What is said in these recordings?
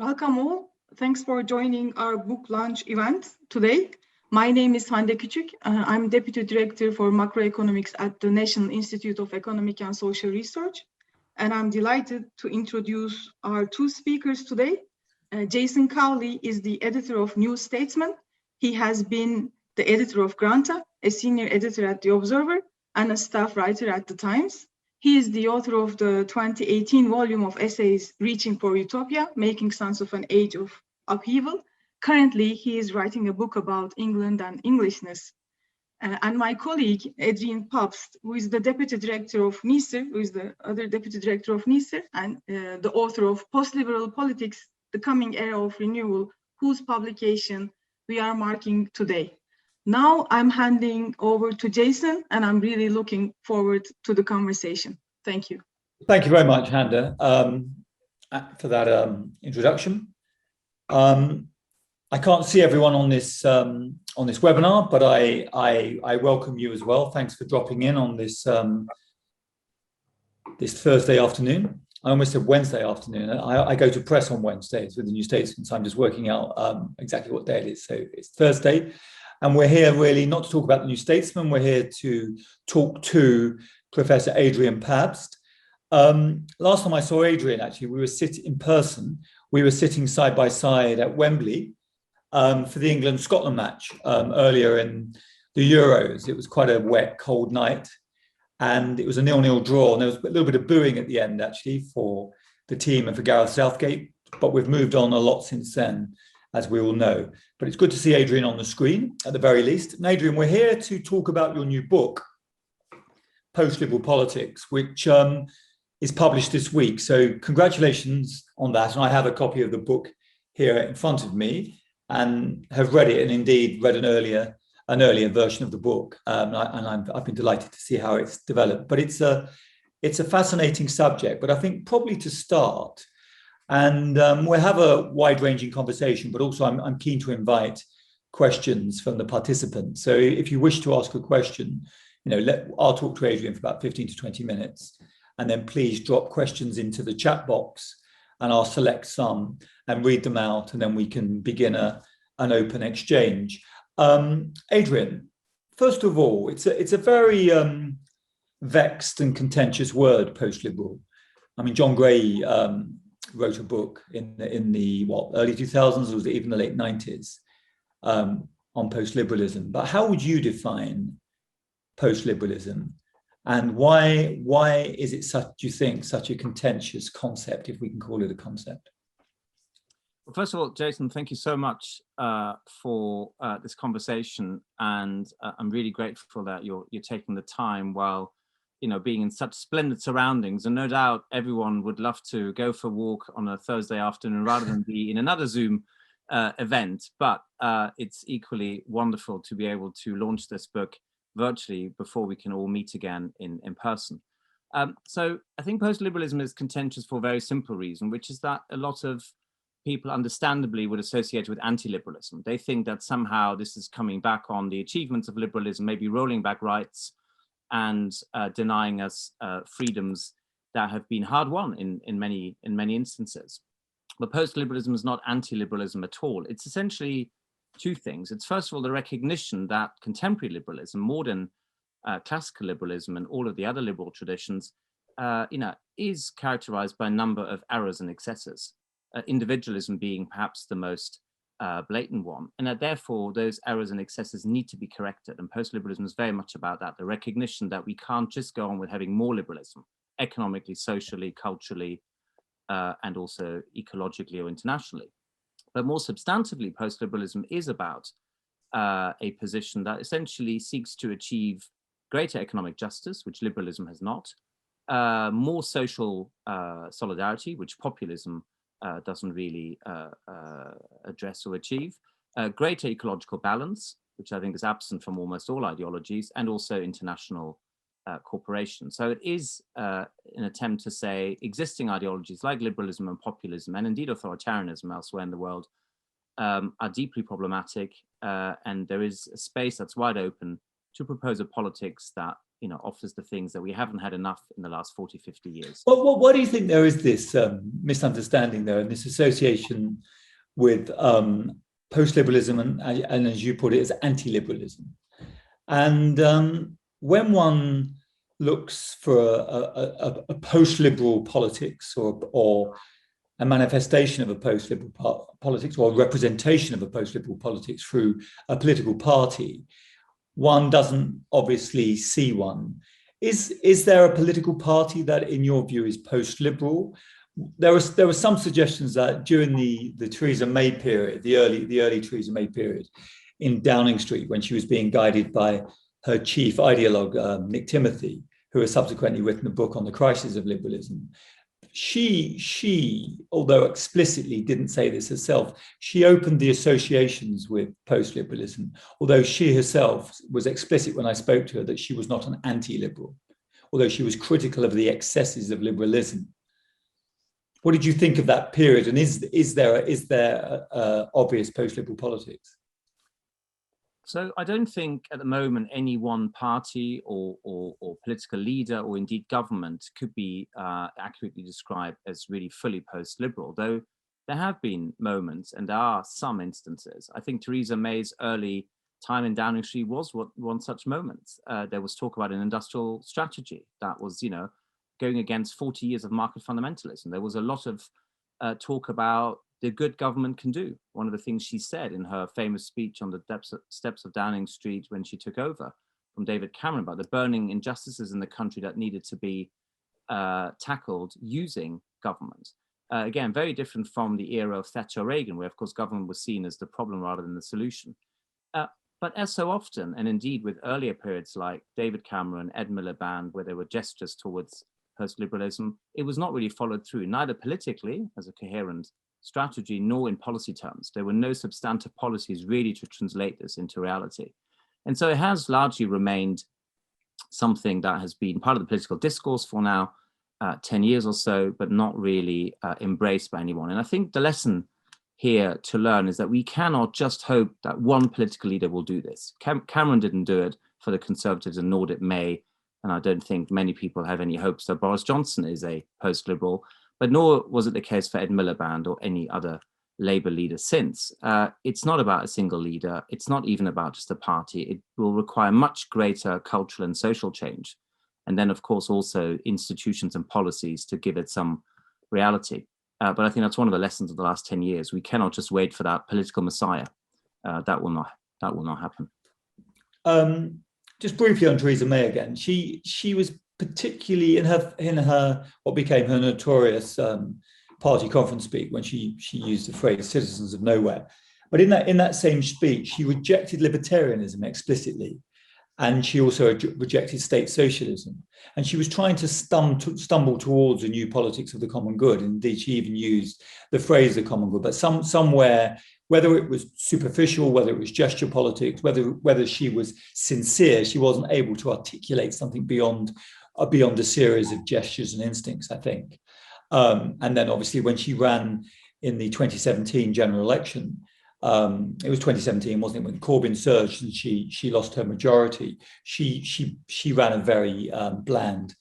Welcome all. Thanks for joining our book launch event today. My name is Hande Küçük. I'm Deputy Director for Macroeconomics at the National Institute of Economic and Social Research. And I'm delighted to introduce our two speakers today. Jason Cowley is the editor of New Statesman. He has been the editor of Granta, a senior editor at The Observer, and a staff writer at The Times. He is the author of the 2018 volume of essays, Reaching for Utopia, Making Sense of an Age of Upheaval. Currently, he is writing a book about England and Englishness. And my colleague, Adrian Pabst, who is the deputy director of NIESR, who is the other deputy director of NIESR, and the author of Postliberal Politics, The Coming Era of Renewal, whose publication we are marking today. Now I'm handing over to Jason, and I'm really looking forward to the conversation. Thank you. Thank you very much, Hande, for that introduction. I can't see everyone on this webinar, but I welcome you as well. Thanks for dropping in on this this Thursday afternoon. I almost said Wednesday afternoon. I go to press on Wednesdays with the New Statesman, so I'm just working out exactly what day it is. So it's Thursday. And we're here really not to talk about the New Statesman, we're here to talk to Professor Adrian Pabst. Last time I saw Adrian, actually, we were sitting in person. We were sitting side by side at Wembley for the England-Scotland match earlier in the Euros. It was quite a wet, cold night, and it was a 0-0 draw. And there was a little bit of booing at the end, actually, for the team and for Gareth Southgate. But we've moved on a lot since then, as we all know. But it's good to see Adrian on the screen, at the very least. And Adrian, we're here to talk about your new book, Post-Liberal Politics, which is published this week. So congratulations on that. And I have a copy of the book here in front of me and have read it, and indeed read an earlier version of the book. I've been delighted to see how it's developed. But it's a fascinating subject. But I think probably to start, and we'll have a wide-ranging conversation, but also I'm keen to invite questions from the participants. So if you wish to ask a question, I'll talk to Adrian for about 15 to 20 minutes, and then please drop questions into the chat box, and I'll select some and read them out, and then we can begin an open exchange. Adrian, first of all, it's a very vexed and contentious word, post-liberal. I mean, John Gray wrote a book in the early 2000s, or was it even the late 90s, on post-liberalism. But how would you define post-liberalism, and why is it such, do you think, such a contentious concept, if we can call it a concept? Well, first of all, Jason, thank you so much for this conversation, and I'm really grateful that you're taking the time while being in such splendid surroundings. And no doubt everyone would love to go for a walk on a Thursday afternoon rather than be in another Zoom event. But it's equally wonderful to be able to launch this book virtually before we can all meet again in person. So I think post-liberalism is contentious for a very simple reason, which is that a lot of people understandably would associate it with anti-liberalism. They think that somehow this is coming back on the achievements of liberalism, maybe rolling back rights, and denying us freedoms that have been hard won in many instances. But post-liberalism is not anti-liberalism at all. It's essentially two things. It's first of all the recognition that contemporary liberalism, modern classical liberalism, and all of the other liberal traditions, is characterized by a number of errors and excesses. Individualism being perhaps the most blatant one, and that therefore those errors and excesses need to be corrected. And post-liberalism is very much about that, the recognition that we can't just go on with having more liberalism, economically, socially, culturally, and also ecologically or internationally. But more substantively, post-liberalism is about a position that essentially seeks to achieve greater economic justice, which liberalism has not, more social solidarity, which populism doesn't really address or achieve, greater ecological balance, which I think is absent from almost all ideologies, and also international cooperation. So it is an attempt to say existing ideologies like liberalism and populism, and indeed authoritarianism elsewhere in the world, are deeply problematic, and there is a space that's wide open to propose a politics that offers the things that we haven't had enough in the last 40, 50 years. Why do you think there is this misunderstanding there, and this association with post-liberalism and as you put it, as anti-liberalism? And when one looks for a post-liberal politics or a manifestation of a post-liberal politics or a representation of a post-liberal politics through a political party, one doesn't obviously see one. Is there a political party that, in your view, is post-liberal? There were some suggestions that during the Theresa May period, the early Theresa May period, in Downing Street, when she was being guided by her chief ideologue, Nick Timothy, who has subsequently written a book on the crisis of liberalism, she, although explicitly didn't say this herself, she opened the associations with post-liberalism, although she herself was explicit when I spoke to her that she was not an anti-liberal, although she was critical of the excesses of liberalism. What did you think of that period? And is there obvious post-liberal politics? So I don't think at the moment any one party or political leader or indeed government could be accurately described as really fully post-liberal, though there have been moments and there are some instances. I think Theresa May's early time in Downing Street was one such moment. There was talk about an industrial strategy that was, going against 40 years of market fundamentalism. There was a lot of talk about the good government can do. One of the things she said in her famous speech on the steps of Downing Street when she took over from David Cameron about the burning injustices in the country that needed to be tackled using government. Again, very different from the era of Thatcher Reagan, where of course government was seen as the problem rather than the solution. But as so often, and indeed with earlier periods like David Cameron, Ed Miliband, where there were gestures towards post-liberalism, it was not really followed through, neither politically as a coherent strategy, nor in policy terms. There were no substantive policies really to translate this into reality. And so it has largely remained something that has been part of the political discourse for now 10 years or so, but not really embraced by anyone. And I think the lesson here to learn is that we cannot just hope that one political leader will do this. Cameron didn't do it for the Conservatives, and nor did May. And I don't think many people have any hopes that Boris Johnson is a post-liberal, but nor was it the case for Ed Miliband or any other Labour leader since. It's not about a single leader. It's not even about just a party. It will require much greater cultural and social change. And then, of course, also institutions and policies to give it some reality. But I think that's one of the lessons of the last 10 years. We cannot just wait for that political messiah. That will not happen. Just briefly on Theresa May again, she was particularly in her what became her notorious party conference speak when she used the phrase "citizens of nowhere." But in that same speech, she rejected libertarianism explicitly, and she also rejected state socialism. And she was trying to stumble towards a new politics of the common good. Indeed, she even used the phrase "the common good." But somewhere, whether it was superficial, whether it was gesture politics, whether she was sincere, she wasn't able to articulate something beyond a series of gestures and instincts, I think. And then obviously when she ran in the 2017 general election, it was 2017, wasn't it, when Corbyn surged and she lost her majority, she ran a very bland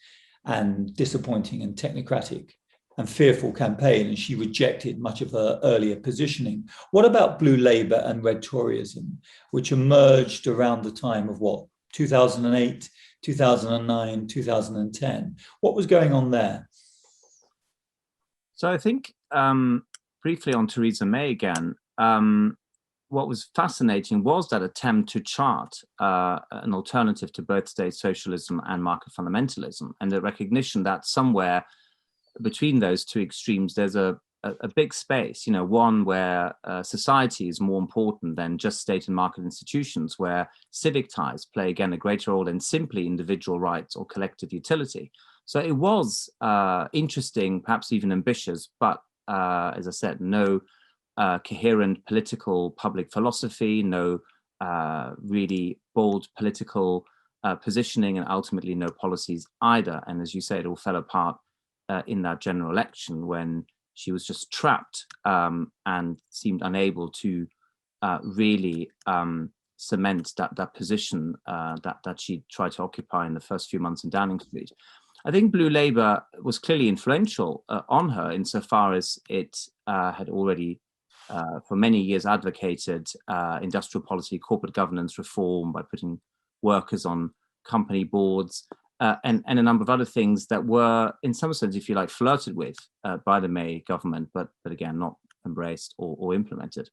and disappointing and technocratic and fearful campaign, and she rejected much of her earlier positioning. What about Blue Labour and Red Toryism, which emerged around the time of 2008, 2009, 2010? What was going on there? So I think briefly on Theresa May again, what was fascinating was that attempt to chart an alternative to both state socialism and market fundamentalism, and the recognition that somewhere between those two extremes, there's a big space, one where society is more important than just state and market institutions, where civic ties play again a greater role than simply individual rights or collective utility. So it was interesting, perhaps even ambitious, but as I said, no coherent political public philosophy, no really bold political positioning, and ultimately no policies either. And as you say, it all fell apart in that general election when she was just trapped and seemed unable to really cement that position that she tried to occupy in the first few months in Downing Street. I think Blue Labour was clearly influential on her insofar as it had already for many years advocated industrial policy, corporate governance reform by putting workers on company boards and a number of other things that were, in some sense, if you like, flirted with by the May government, but again, not embraced or implemented.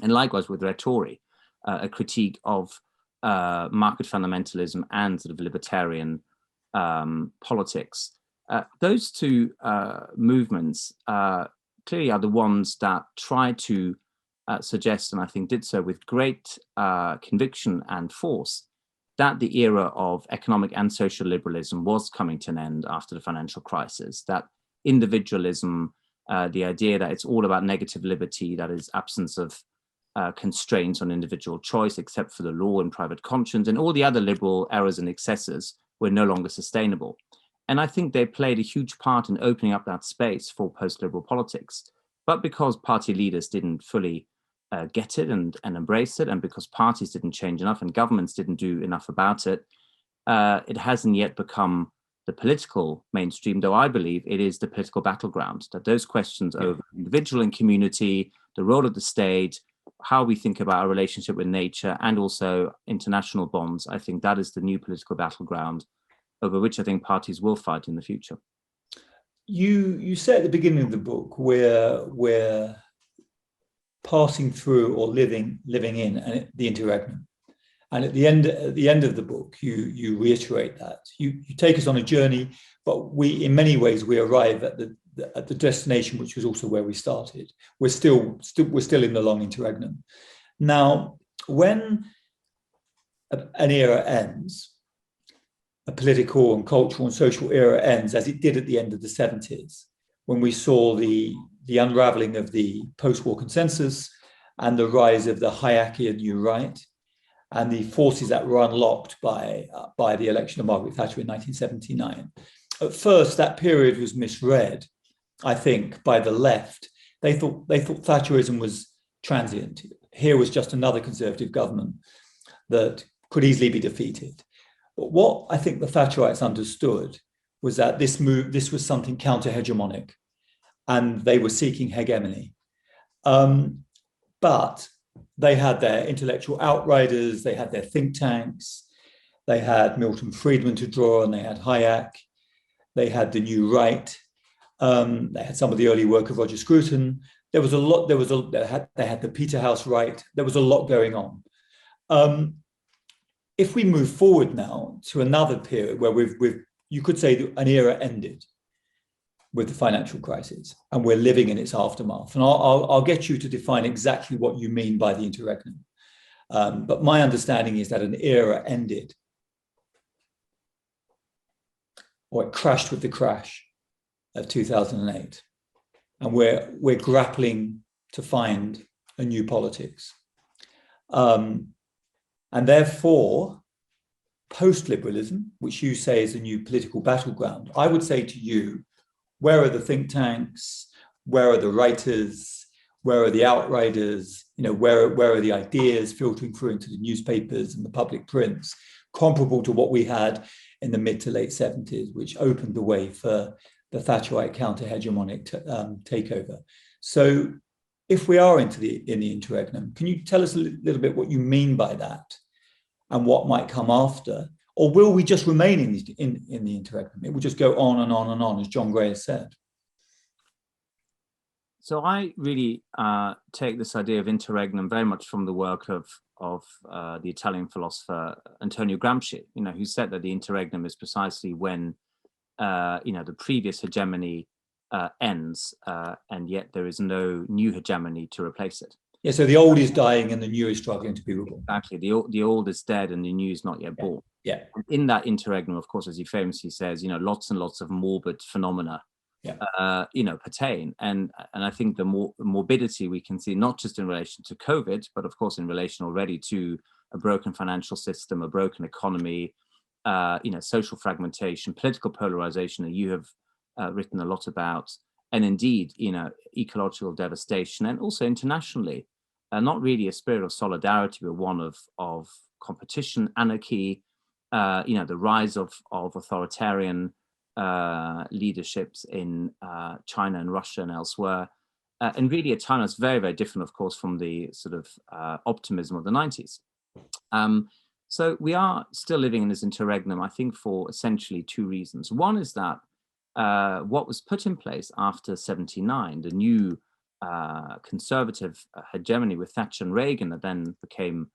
And likewise with Red Tory, a critique of market fundamentalism and sort of libertarian politics. Those two movements clearly are the ones that try to suggest, and I think did so with great conviction and force, that the era of economic and social liberalism was coming to an end after the financial crisis, that individualism, the idea that it's all about negative liberty, that is absence of constraints on individual choice except for the law and private conscience, and all the other liberal errors and excesses were no longer sustainable. And I think they played a huge part in opening up that space for post-liberal politics. But because party leaders didn't fully get it and embrace it, and because parties didn't change enough and governments didn't do enough about it, it hasn't yet become the political mainstream, though I believe it is the political battleground, that those questions over individual and community, the role of the state, how we think about our relationship with nature, and also international bonds, I think that is the new political battleground over which I think parties will fight in the future. You say at the beginning of the book we're passing through or living in the interregnum, and at the end of the book you reiterate that you take us on a journey, but we in many ways we arrive at the destination, which was also where we started. We're still in the long interregnum. Now, when an era ends, a political and cultural and social era ends, as it did at the end of the 70s, when we saw the unraveling of the post-war consensus and the rise of the Hayekian New Right and the forces that were unlocked by the election of Margaret Thatcher in 1979. At first, that period was misread, I think, by the left. They thought Thatcherism was transient. Here was just another Conservative government that could easily be defeated. But what I think the Thatcherites understood was that this was something counter-hegemonic, and they were seeking hegemony. But they had their intellectual outriders, they had their think tanks, they had Milton Friedman to draw on, they had Hayek, they had the New Right, they had some of the early work of Roger Scruton. They had the Peterhouse Right. There was a lot going on. If we move forward now to another period where you could say an era ended with the financial crisis, and we're living in its aftermath. And I'll get you to define exactly what you mean by the interregnum. But my understanding is that an era ended, or it crashed with the crash of 2008. And we're grappling to find a new politics. And therefore, post-liberalism, which you say is a new political battleground, I would say to you, where are the think tanks? Where are the writers? Where are the outriders? Where are the ideas filtering through into the newspapers and the public prints, comparable to what we had in the mid to late 70s, which opened the way for the Thatcherite counter-hegemonic takeover. So if we are in the interregnum, can you tell us a little bit what you mean by that and what might come after? Or will we just remain in the interregnum? It will just go on and on and on, as John Gray has said. So I really take this idea of interregnum very much from the work of the Italian philosopher Antonio Gramsci, who said that the interregnum is precisely when the previous hegemony ends, and yet there is no new hegemony to replace it. Yeah, so the old is dying and the new is struggling to be reborn. Exactly, the old is dead and the new is not yet born. Yeah. In that interregnum, of course, as he famously says, lots and lots of morbid phenomena pertain. And I think the morbidity we can see, not just in relation to COVID, but of course in relation already to a broken financial system, a broken economy, social fragmentation, political polarization that you have written a lot about, and indeed, ecological devastation, and also internationally, not really a spirit of solidarity, but one of competition, anarchy, the rise of authoritarian leaderships in China and Russia and elsewhere, and really a time that's very, very different, of course, from the sort of optimism of the 90s. So we are still living in this interregnum, I think, for essentially two reasons. One is that what was put in place after 79, the new conservative hegemony with Thatcher and Reagan, that then became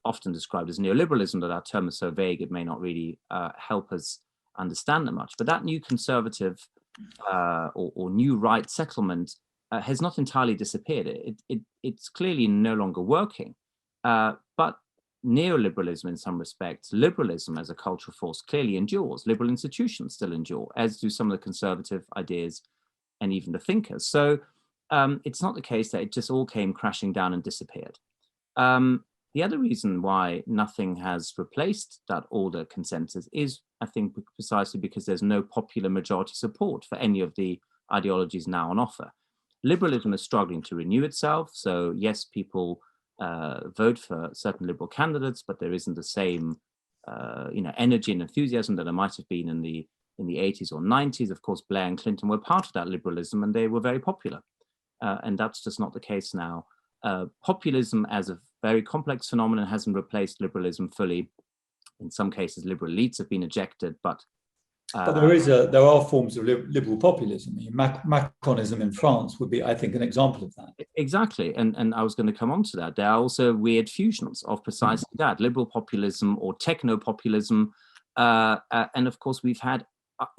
often described as neoliberalism, that our term is so vague it may not really help us understand that much. But that new conservative or new right settlement has not entirely disappeared. It's clearly no longer working. But neoliberalism in some respects, liberalism as a cultural force clearly endures. Liberal institutions still endure, as do some of the conservative ideas and even the thinkers. So it's not the case that it just all came crashing down and disappeared. The other reason why nothing has replaced that older consensus is, I think, precisely because there's no popular majority support for any of the ideologies now on offer. Liberalism is struggling to renew itself. So yes, people vote for certain liberal candidates, but there isn't the same energy and enthusiasm that there might have been in the 80s or 90s. Of course, Blair and Clinton were part of that liberalism, and they were very popular. And that's just not the case now. Populism as a very complex phenomenon hasn't replaced liberalism fully. In some cases, liberal elites have been ejected, but there are forms of liberal populism. Macronism in France would be, I think, an example of that. Exactly, and I was going to come on to that. There are also weird fusions of precisely that, liberal populism or techno-populism, and of course we've had,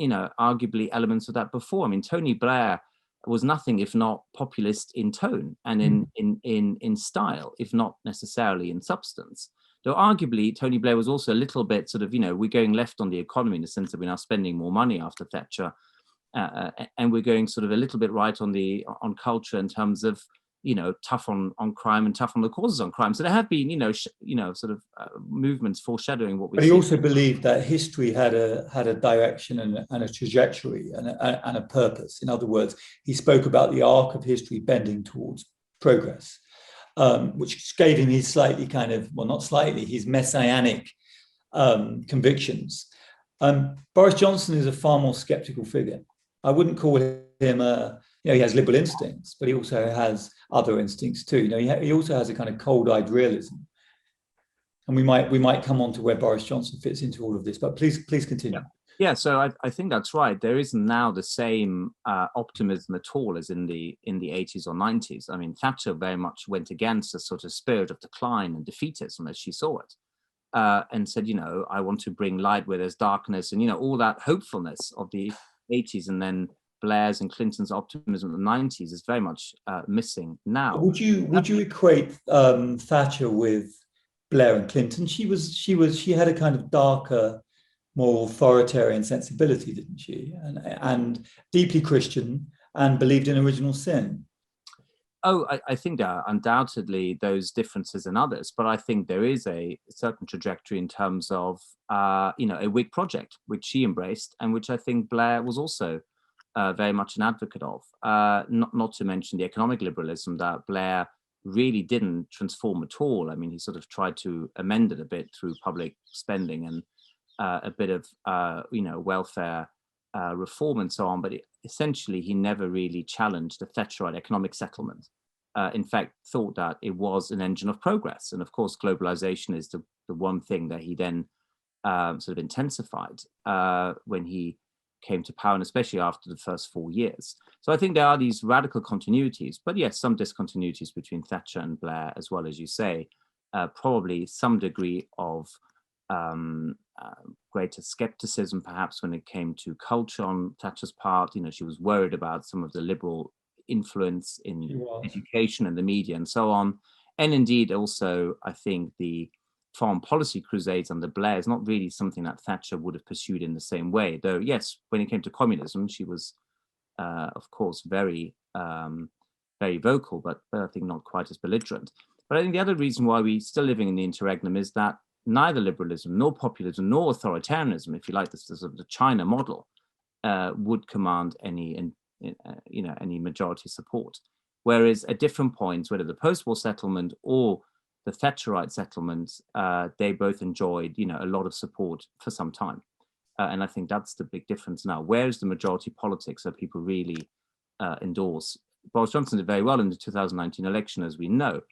arguably elements of that before. I mean, Tony Blair was nothing if not populist in tone and in style, if not necessarily in substance. Though arguably, Tony Blair was also a little bit sort of, we're going left on the economy in the sense that we're now spending more money after Thatcher, and we're going sort of a little bit right on culture in terms of, tough on crime and tough on the causes on crime. So there have been, movements foreshadowing what we. But he also believed that history had a direction and a trajectory and a purpose. In other words, he spoke about the arc of history bending towards progress. Which gave him his slightly his messianic convictions. Boris Johnson is a far more skeptical figure. I wouldn't call him he has liberal instincts, but he also has other instincts too. He also has a kind of cold-eyed realism. And we might come on to where Boris Johnson fits into all of this, but please continue. Yeah, so I think that's right. There isn't now the same optimism at all as in the 80s or 90s. I mean, Thatcher very much went against a sort of spirit of decline and defeatism as she saw it, and said, I want to bring light where there's darkness, and all that hopefulness of the 80s, and then Blair's and Clinton's optimism in the 90s is very much missing now. Would you equate Thatcher with Blair and Clinton? She had a kind of darker, more authoritarian sensibility, didn't she? And deeply Christian and believed in original sin. Oh, I think there are undoubtedly those differences in others, but I think there is a certain trajectory in terms of, a Whig project, which she embraced and which I think Blair was also very much an advocate of. Not to mention the economic liberalism that Blair really didn't transform at all. I mean, he sort of tried to amend it a bit through public spending and a bit of welfare reform and so on, but essentially he never really challenged the Thatcherite economic settlement. In fact, thought that it was an engine of progress, and of course globalization is the one thing that he then sort of intensified when he came to power, and especially after the first 4 years. So I think there are these radical continuities, but yes, some discontinuities between Thatcher and Blair, as well as you say, probably some degree of greater skepticism, perhaps when it came to culture on Thatcher's part. She was worried about some of the liberal influence in education and the media and so on. And indeed, also, I think the foreign policy crusades under Blair is not really something that Thatcher would have pursued in the same way. Though, yes, when it came to communism, she was, of course, very, very vocal, but I think not quite as belligerent. But I think the other reason why we're still living in the interregnum is that neither liberalism, nor populism, nor authoritarianism, if you like, this sort of the China model, would command any majority support. Whereas at different points, whether the post-war settlement or the Thatcherite settlement, they both enjoyed, a lot of support for some time. And I think that's the big difference now. Where is the majority politics that people really endorse? Boris Johnson did very well in the 2019 election, as we know.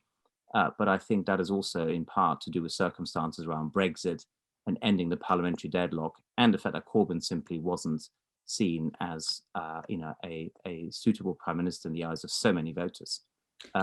But I think that is also in part to do with circumstances around Brexit and ending the parliamentary deadlock, and the fact that Corbyn simply wasn't seen as a suitable prime minister in the eyes of so many voters.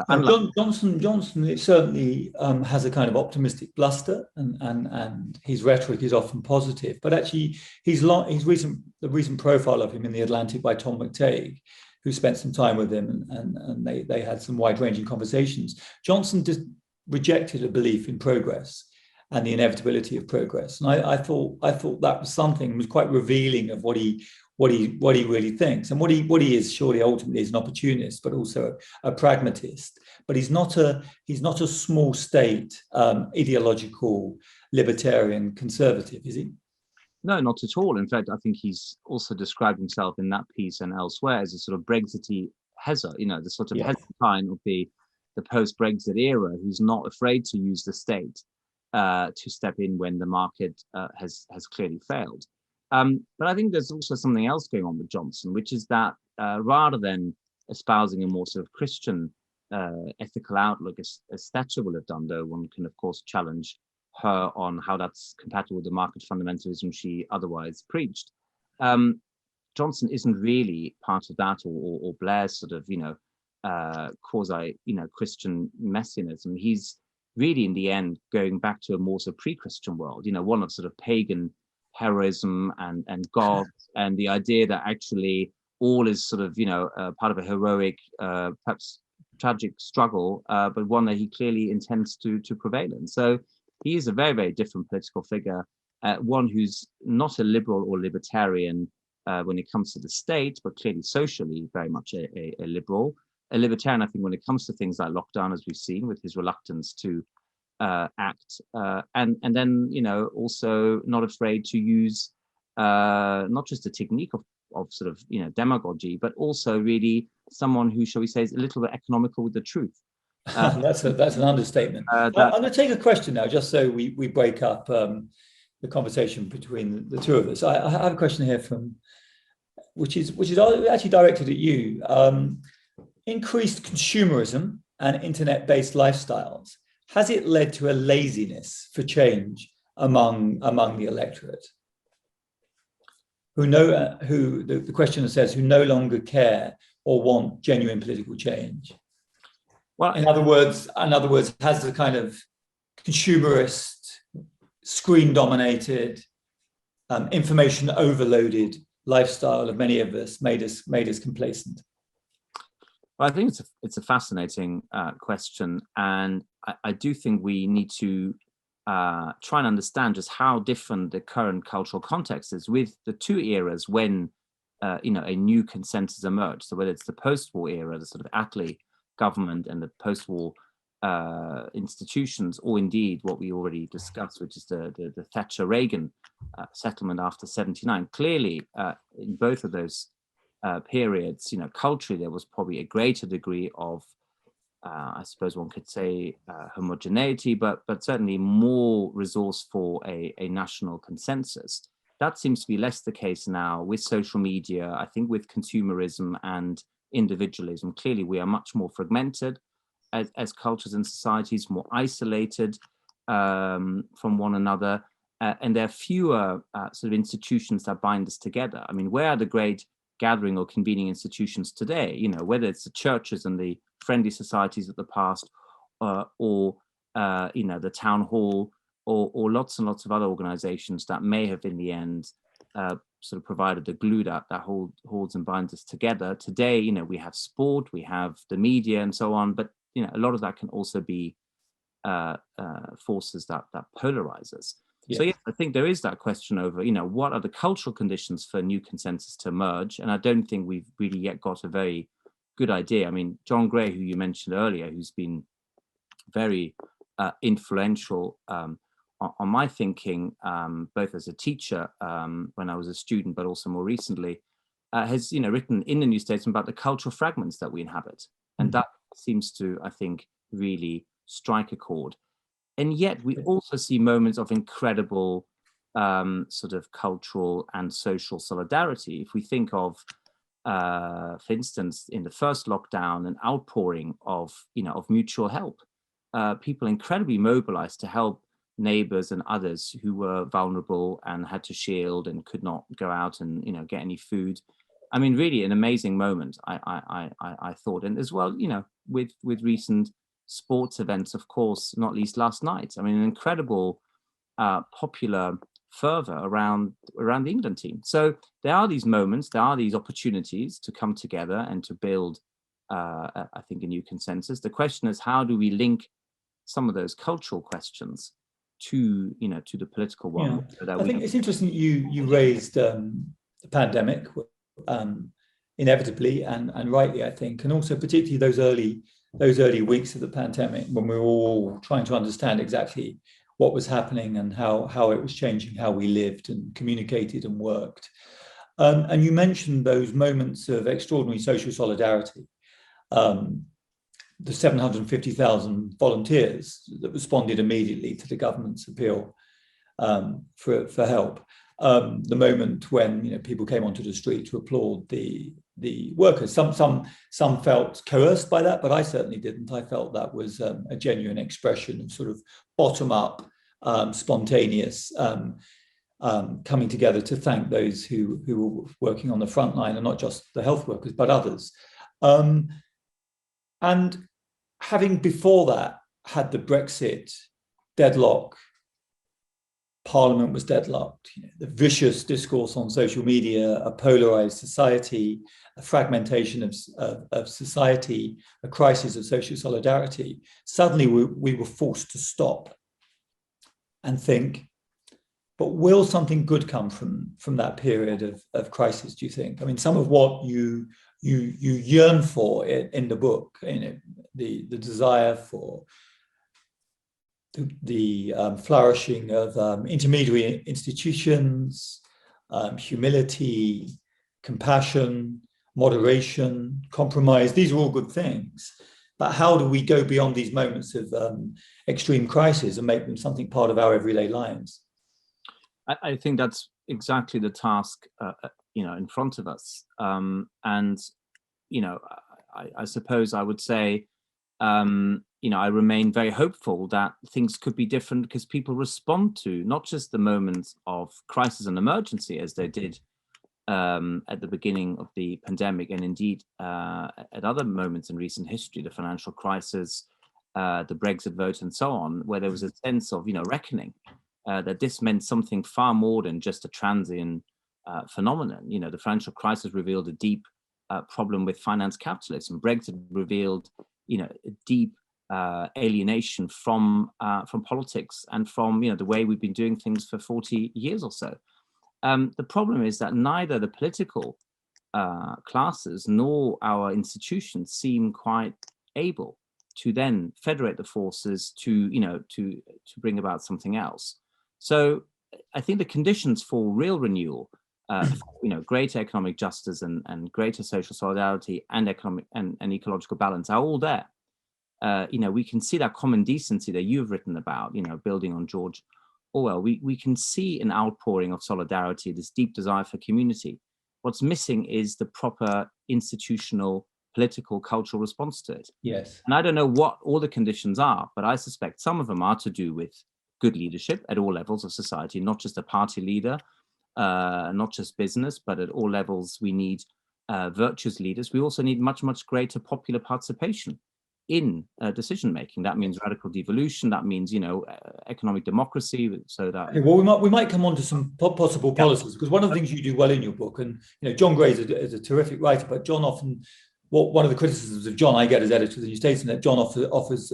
Johnson it certainly has a kind of optimistic bluster, and his rhetoric is often positive. But actually, the recent profile of him in The Atlantic by Tom McTague, who spent some time with him, and they had some wide-ranging conversations. Johnson just rejected a belief in progress and the inevitability of progress, and I thought that was something was quite revealing of what he really thinks, and what he is surely ultimately is an opportunist, but also a pragmatist. But he's not a small state ideological libertarian conservative, is he? No, not at all. In fact, I think he's also described himself in that piece and elsewhere as a sort of Brexity Hezzer, the sort of Hezekiah of the post-Brexit era, who's not afraid to use the state to step in when the market has clearly failed. But I think there's also something else going on with Johnson, which is that rather than espousing a more sort of Christian ethical outlook, as Thatcher will have done, though one can, of course, challenge her on how that's compatible with the market fundamentalism she otherwise preached. Johnson isn't really part of that, or Blair's sort of, quasi, Christian messianism. He's really, in the end, going back to a more sort of pre-Christian world, one of sort of pagan heroism and God, and the idea that actually all is sort of, part of a heroic, perhaps tragic struggle, but one that he clearly intends to prevail in. So he is a very, very different political figure, one who's not a liberal or libertarian when it comes to the state, but clearly socially very much a liberal. A libertarian, I think, when it comes to things like lockdown, as we've seen, with his reluctance to act, and then, also not afraid to use not just a technique of sort of, demagogy, but also really someone who, shall we say, is a little bit economical with the truth. That's an understatement. I'm going to take a question now, just so we break up the conversation between the two of us. I have a question here which is actually directed at you. Increased consumerism and internet-based lifestyles, has it led to a laziness for change among the electorate? The questioner says, who no longer care or want genuine political change. Well, in other words, has the kind of consumerist, screen-dominated, information overloaded lifestyle of many of us made us complacent? Well, I think it's a fascinating question, and I do think we need to try and understand just how different the current cultural context is with the two eras when a new consensus emerged. So whether it's the post-war era, the sort of Attlee government and the post-war institutions, or indeed what we already discussed, which is the Thatcher-Reagan settlement after '79. Clearly, in both of those periods, culturally, there was probably a greater degree of, I suppose one could say, homogeneity, but certainly more resource for a national consensus. That seems to be less the case now with social media, I think, with consumerism and individualism. Clearly, we are much more fragmented as cultures and societies, more isolated from one another, and there are fewer sort of institutions that bind us together. I mean, where are the great gathering or convening institutions today? Whether it's the churches and the friendly societies of the past, or the town hall, or lots and lots of other organizations that may have in the end sort of provided the glue that holds and binds us together. Today, we have sport, we have the media and so on, but a lot of that can also be forces that polarize us. Yes. So I think there is that question over, what are the cultural conditions for new consensus to emerge? And I don't think we've really yet got a very good idea. I mean, John Gray, who you mentioned earlier, who's been very influential on my thinking, both as a teacher when I was a student, but also more recently, has written in the New Statesman about the cultural fragments that we inhabit, and that seems to, I think, really strike a chord. And yet we also see moments of incredible sort of cultural and social solidarity. If we think of, for instance, in the first lockdown, an outpouring of, of mutual help, people incredibly mobilized to help neighbors and others who were vulnerable and had to shield and could not go out and, get any food. I mean, really an amazing moment, I thought. And as well, with recent sports events, of course, not least last night. I mean, an incredible popular fervor around the England team. So there are these moments, there are these opportunities to come together and to build, I think, a new consensus. The question is, how do we link some of those cultural questions to the political one? Yeah. So that I think it's interesting you raised the pandemic, inevitably and rightly, I think, and also particularly those early weeks of the pandemic when we were all trying to understand exactly what was happening and how it was changing how we lived and communicated and worked. And you mentioned those moments of extraordinary social solidarity. The 750,000 volunteers that responded immediately to the government's appeal for help. The moment when people came onto the street to applaud the workers. Some felt coerced by that, but I certainly didn't. I felt that was a genuine expression of sort of bottom-up, spontaneous coming together to thank those who were working on the front line, and not just the health workers, but others. And having before that had the Brexit deadlock, Parliament was deadlocked, the vicious discourse on social media, a polarized society, a fragmentation of society, a crisis of social solidarity. Suddenly we were forced to stop and think, but will something good come from that period of crisis, do you think? I mean, some of what you yearn for in the book, the desire for the flourishing of intermediary institutions, humility, compassion, moderation, compromise. These are all good things. But how do we go beyond these moments of extreme crisis and make them something part of our everyday lives? I think that's exactly the task, in front of us. And I suppose I would say, I remain very hopeful that things could be different because people respond to not just the moments of crisis and emergency as they did at the beginning of the pandemic, and indeed at other moments in recent history, the financial crisis, the Brexit vote, and so on, where there was a sense of reckoning that this meant something far more than just a transient phenomenon. The financial crisis revealed a deep problem with finance capitalism. Brexit revealed a deep alienation from politics and from the way we've been doing things for 40 years or so. The problem is that neither the political classes nor our institutions seem quite able to then federate the forces to bring about something else. So I think the conditions for real renewal, greater economic justice and greater social solidarity and economic and ecological balance are all there. We can see that common decency that you've written about, building on George Orwell. We can see an outpouring of solidarity, this deep desire for community. What's missing is the proper institutional, political, cultural response to it. Yes. And I don't know what all the conditions are, but I suspect some of them are to do with good leadership at all levels of society, not just a party leader, not just business, but at all levels we need virtuous leaders. We also need much, much greater popular participation in decision making. That means radical devolution. That means economic democracy. So that we might come on to some possible policies, because one of the things you do well in your book, and John Gray is a terrific writer, but John often, one of the criticisms of John I get as editor of the New Statesman, that John offers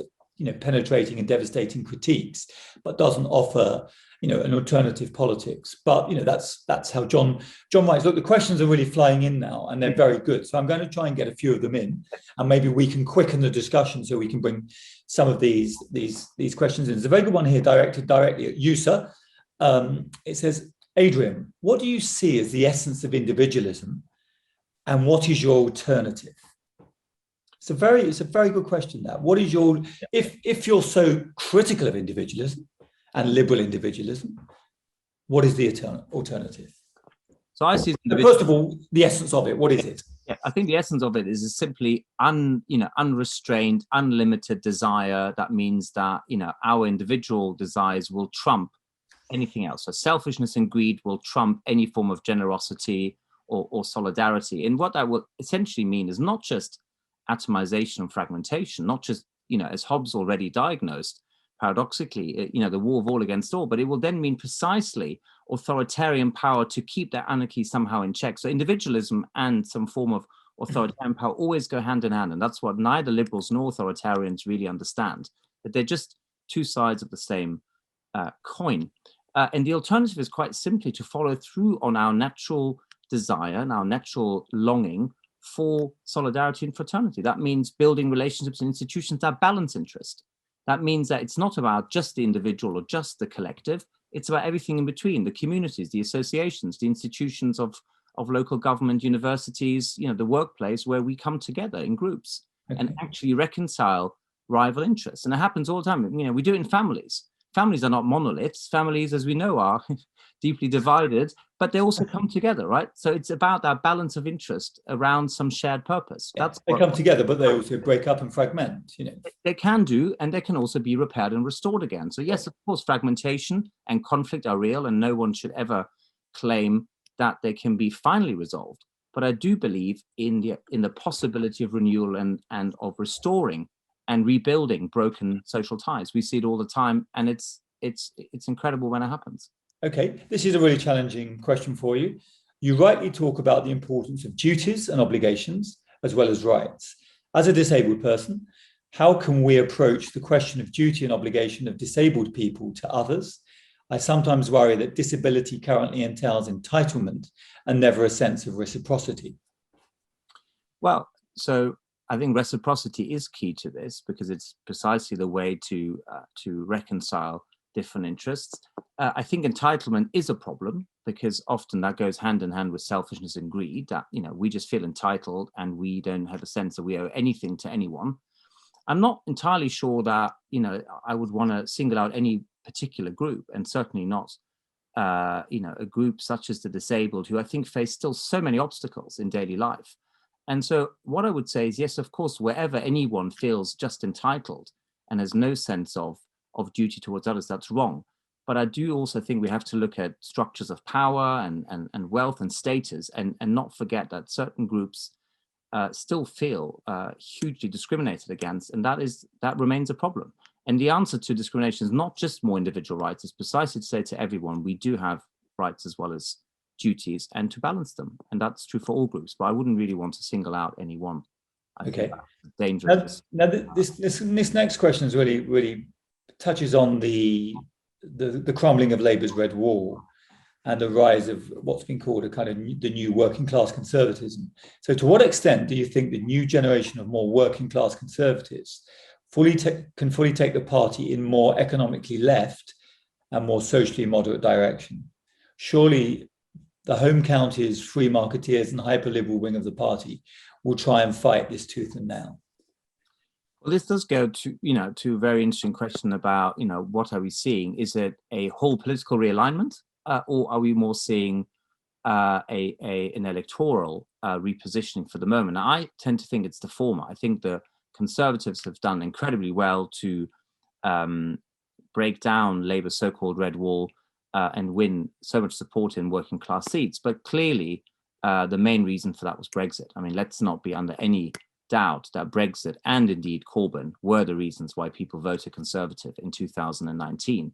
penetrating and devastating critiques, but doesn't offer an alternative politics. But that's how John writes. Look, the questions are really flying in now, and they're very good. So I'm going to try and get a few of them in, and maybe we can quicken the discussion so we can bring some of these questions in. There's a very good one here directed directly at you, sir. It says, Adrian, what do you see as the essence of individualism, and what is your alternative? It's a very good question. That what is your if you're so critical of individualism and liberal individualism, what is the alternative? So I see. First of all, the essence of it. What is it? Yeah, I think the essence of it is simply unrestrained, unlimited desire. That means that our individual desires will trump anything else. So selfishness and greed will trump any form of generosity or solidarity. And what that will essentially mean is not just atomization and fragmentation, not just as Hobbes already diagnosed, paradoxically, the war of all against all, but it will then mean precisely authoritarian power to keep that anarchy somehow in check. So individualism and some form of authoritarian power always go hand in hand. And that's what neither liberals nor authoritarians really understand, that they're just two sides of the same coin. And the alternative is quite simply to follow through on our natural desire and our natural longing for solidarity and fraternity. That means building relationships and institutions that balance interest. That means that it's not about just the individual or just the collective. It's about everything in between, the communities, the associations, the institutions of local government, universities, the workplace, where we come together in groups and actually reconcile rival interests. And it happens all the time. We do it in families. Families are not monoliths. Families, as we know, are deeply divided, but they also come together, right? So it's about that balance of interest around some shared purpose. They come together, but they also break up and fragment. They can do, and they can also be repaired and restored again. So yes, of course, fragmentation and conflict are real, and no one should ever claim that they can be finally resolved. But I do believe in the possibility of renewal and of restoring and rebuilding broken social ties. We see it all the time, and it's incredible when it happens. Okay, this is a really challenging question for you. You rightly talk about the importance of duties and obligations as well as rights. As a disabled person, how can we approach the question of duty and obligation of disabled people to others? I sometimes worry that disability currently entails entitlement and never a sense of reciprocity. Well, so I think reciprocity is key to this, because it's precisely the way to reconcile different interests. I think entitlement is a problem, because often that goes hand in hand with selfishness and greed, that we just feel entitled and we don't have a sense that we owe anything to anyone. I'm not entirely sure that I would want to single out any particular group, and certainly not a group such as the disabled, who I think face still so many obstacles in daily life. And so what I would say is, yes, of course, wherever anyone feels just entitled and has no sense of duty towards others, that's wrong. But I do also think we have to look at structures of power and wealth and status, and not forget that certain groups still feel hugely discriminated against, and that remains a problem. And the answer to discrimination is not just more individual rights, it's precisely to say to everyone, we do have rights as well as duties, and to balance them. And that's true for all groups, but I wouldn't really want to single out any one. I think that's dangerous. Now this next question is really touches on the crumbling of Labour's red wall and the rise of what's been called a kind of the new working class conservatism. So to what extent do you think the new generation of more working class conservatives can fully take the party in more economically left and more socially moderate direction? Surely the home counties, free marketeers and hyper-liberal wing of the party will try and fight this tooth and nail. Well, this does go to a very interesting question about, what are we seeing? Is it a whole political realignment, or are we more seeing an electoral repositioning for the moment? Now, I tend to think it's the former. I think the Conservatives have done incredibly well to break down Labour's so-called red wall and win so much support in working class seats. But clearly, the main reason for that was Brexit. I mean, let's not be under any doubt that Brexit and indeed Corbyn were the reasons why people voted Conservative in 2019.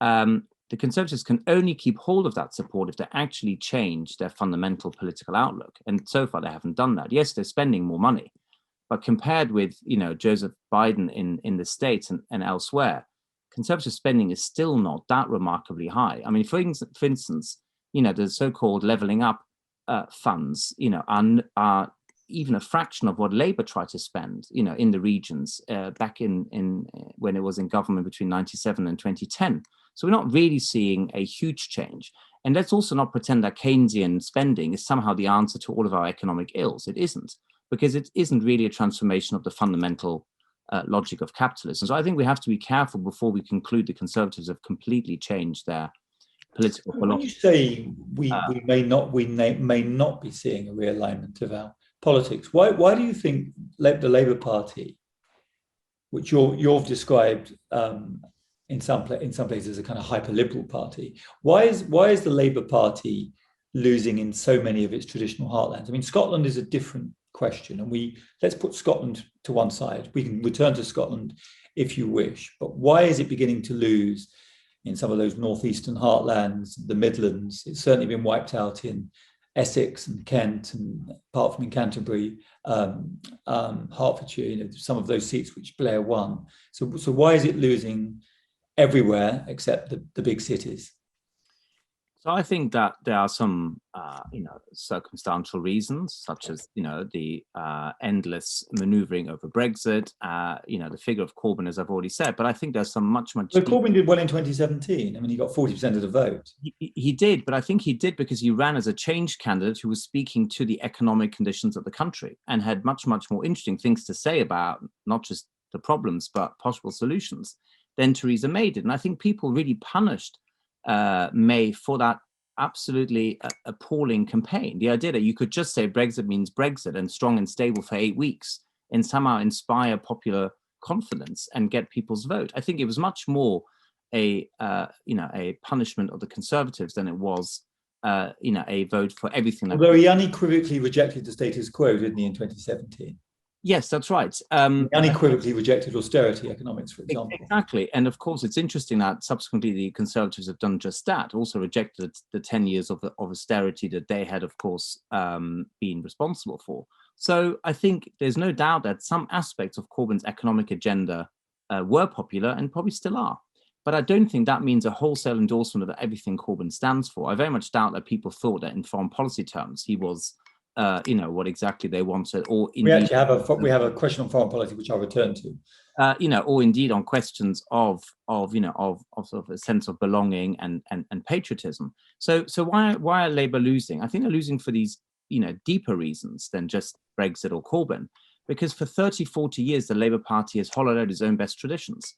The Conservatives can only keep hold of that support if they actually change their fundamental political outlook. And so far, they haven't done that. Yes, they're spending more money, but compared with, Joseph Biden in the States and elsewhere, Conservative spending is still not that remarkably high. I mean, for instance, the so-called levelling up funds, are even a fraction of what Labour tried to spend, in the regions back in when it was in government between 1997 and 2010. So we're not really seeing a huge change. And let's also not pretend that Keynesian spending is somehow the answer to all of our economic ills. It isn't, because it isn't really a transformation of the fundamental logic of capitalism. So I think we have to be careful before we conclude the Conservatives have completely changed their political philosophy. When you say we may not be seeing a realignment of our politics, why do you think the Labour Party, which you've described in some places as a kind of hyper-liberal party, why is the Labour Party losing in so many of its traditional heartlands? I mean, Scotland is a different question, and let's put Scotland to one side. We can return to Scotland if you wish, but why is it beginning to lose in some of those northeastern heartlands, the Midlands? It's certainly been wiped out in Essex and Kent, and apart from in Canterbury, Hertfordshire, some of those seats which Blair won. So why is it losing everywhere except the big cities? So I think that there are some, circumstantial reasons, such as, the endless manoeuvring over Brexit, the figure of Corbyn, as I've already said. But I think there's some much. So Corbyn did well in 2017. I mean, he got 40% of the vote. He did, but I think he did because he ran as a change candidate who was speaking to the economic conditions of the country and had much, much more interesting things to say about not just the problems, but possible solutions than Theresa May did. And I think people really punished May for that absolutely appalling campaign. The idea that you could just say Brexit means Brexit and strong and stable for 8 weeks and somehow inspire popular confidence and get people's vote. I think it was much more a punishment of the Conservatives than it was a vote for everything. Although he unequivocally rejected the status quo, didn't he, in 2017? Yes, that's right. Unequivocally rejected austerity economics, for example. Exactly. And of course, it's interesting that subsequently the Conservatives have done just that, also rejected the 10 years of austerity that they had, of course, been responsible for. So I think there's no doubt that some aspects of Corbyn's economic agenda were popular and probably still are. But I don't think that means a wholesale endorsement of everything Corbyn stands for. I very much doubt that people thought that in foreign policy terms, he was what exactly they wanted, or indeed, we have a question on foreign policy which I'll return to. Or indeed on questions of sort of a sense of belonging and patriotism. So why are Labour losing? I think they're losing for these deeper reasons than just Brexit or Corbyn, because for 30, 40 years the Labour Party has hollowed out its own best traditions.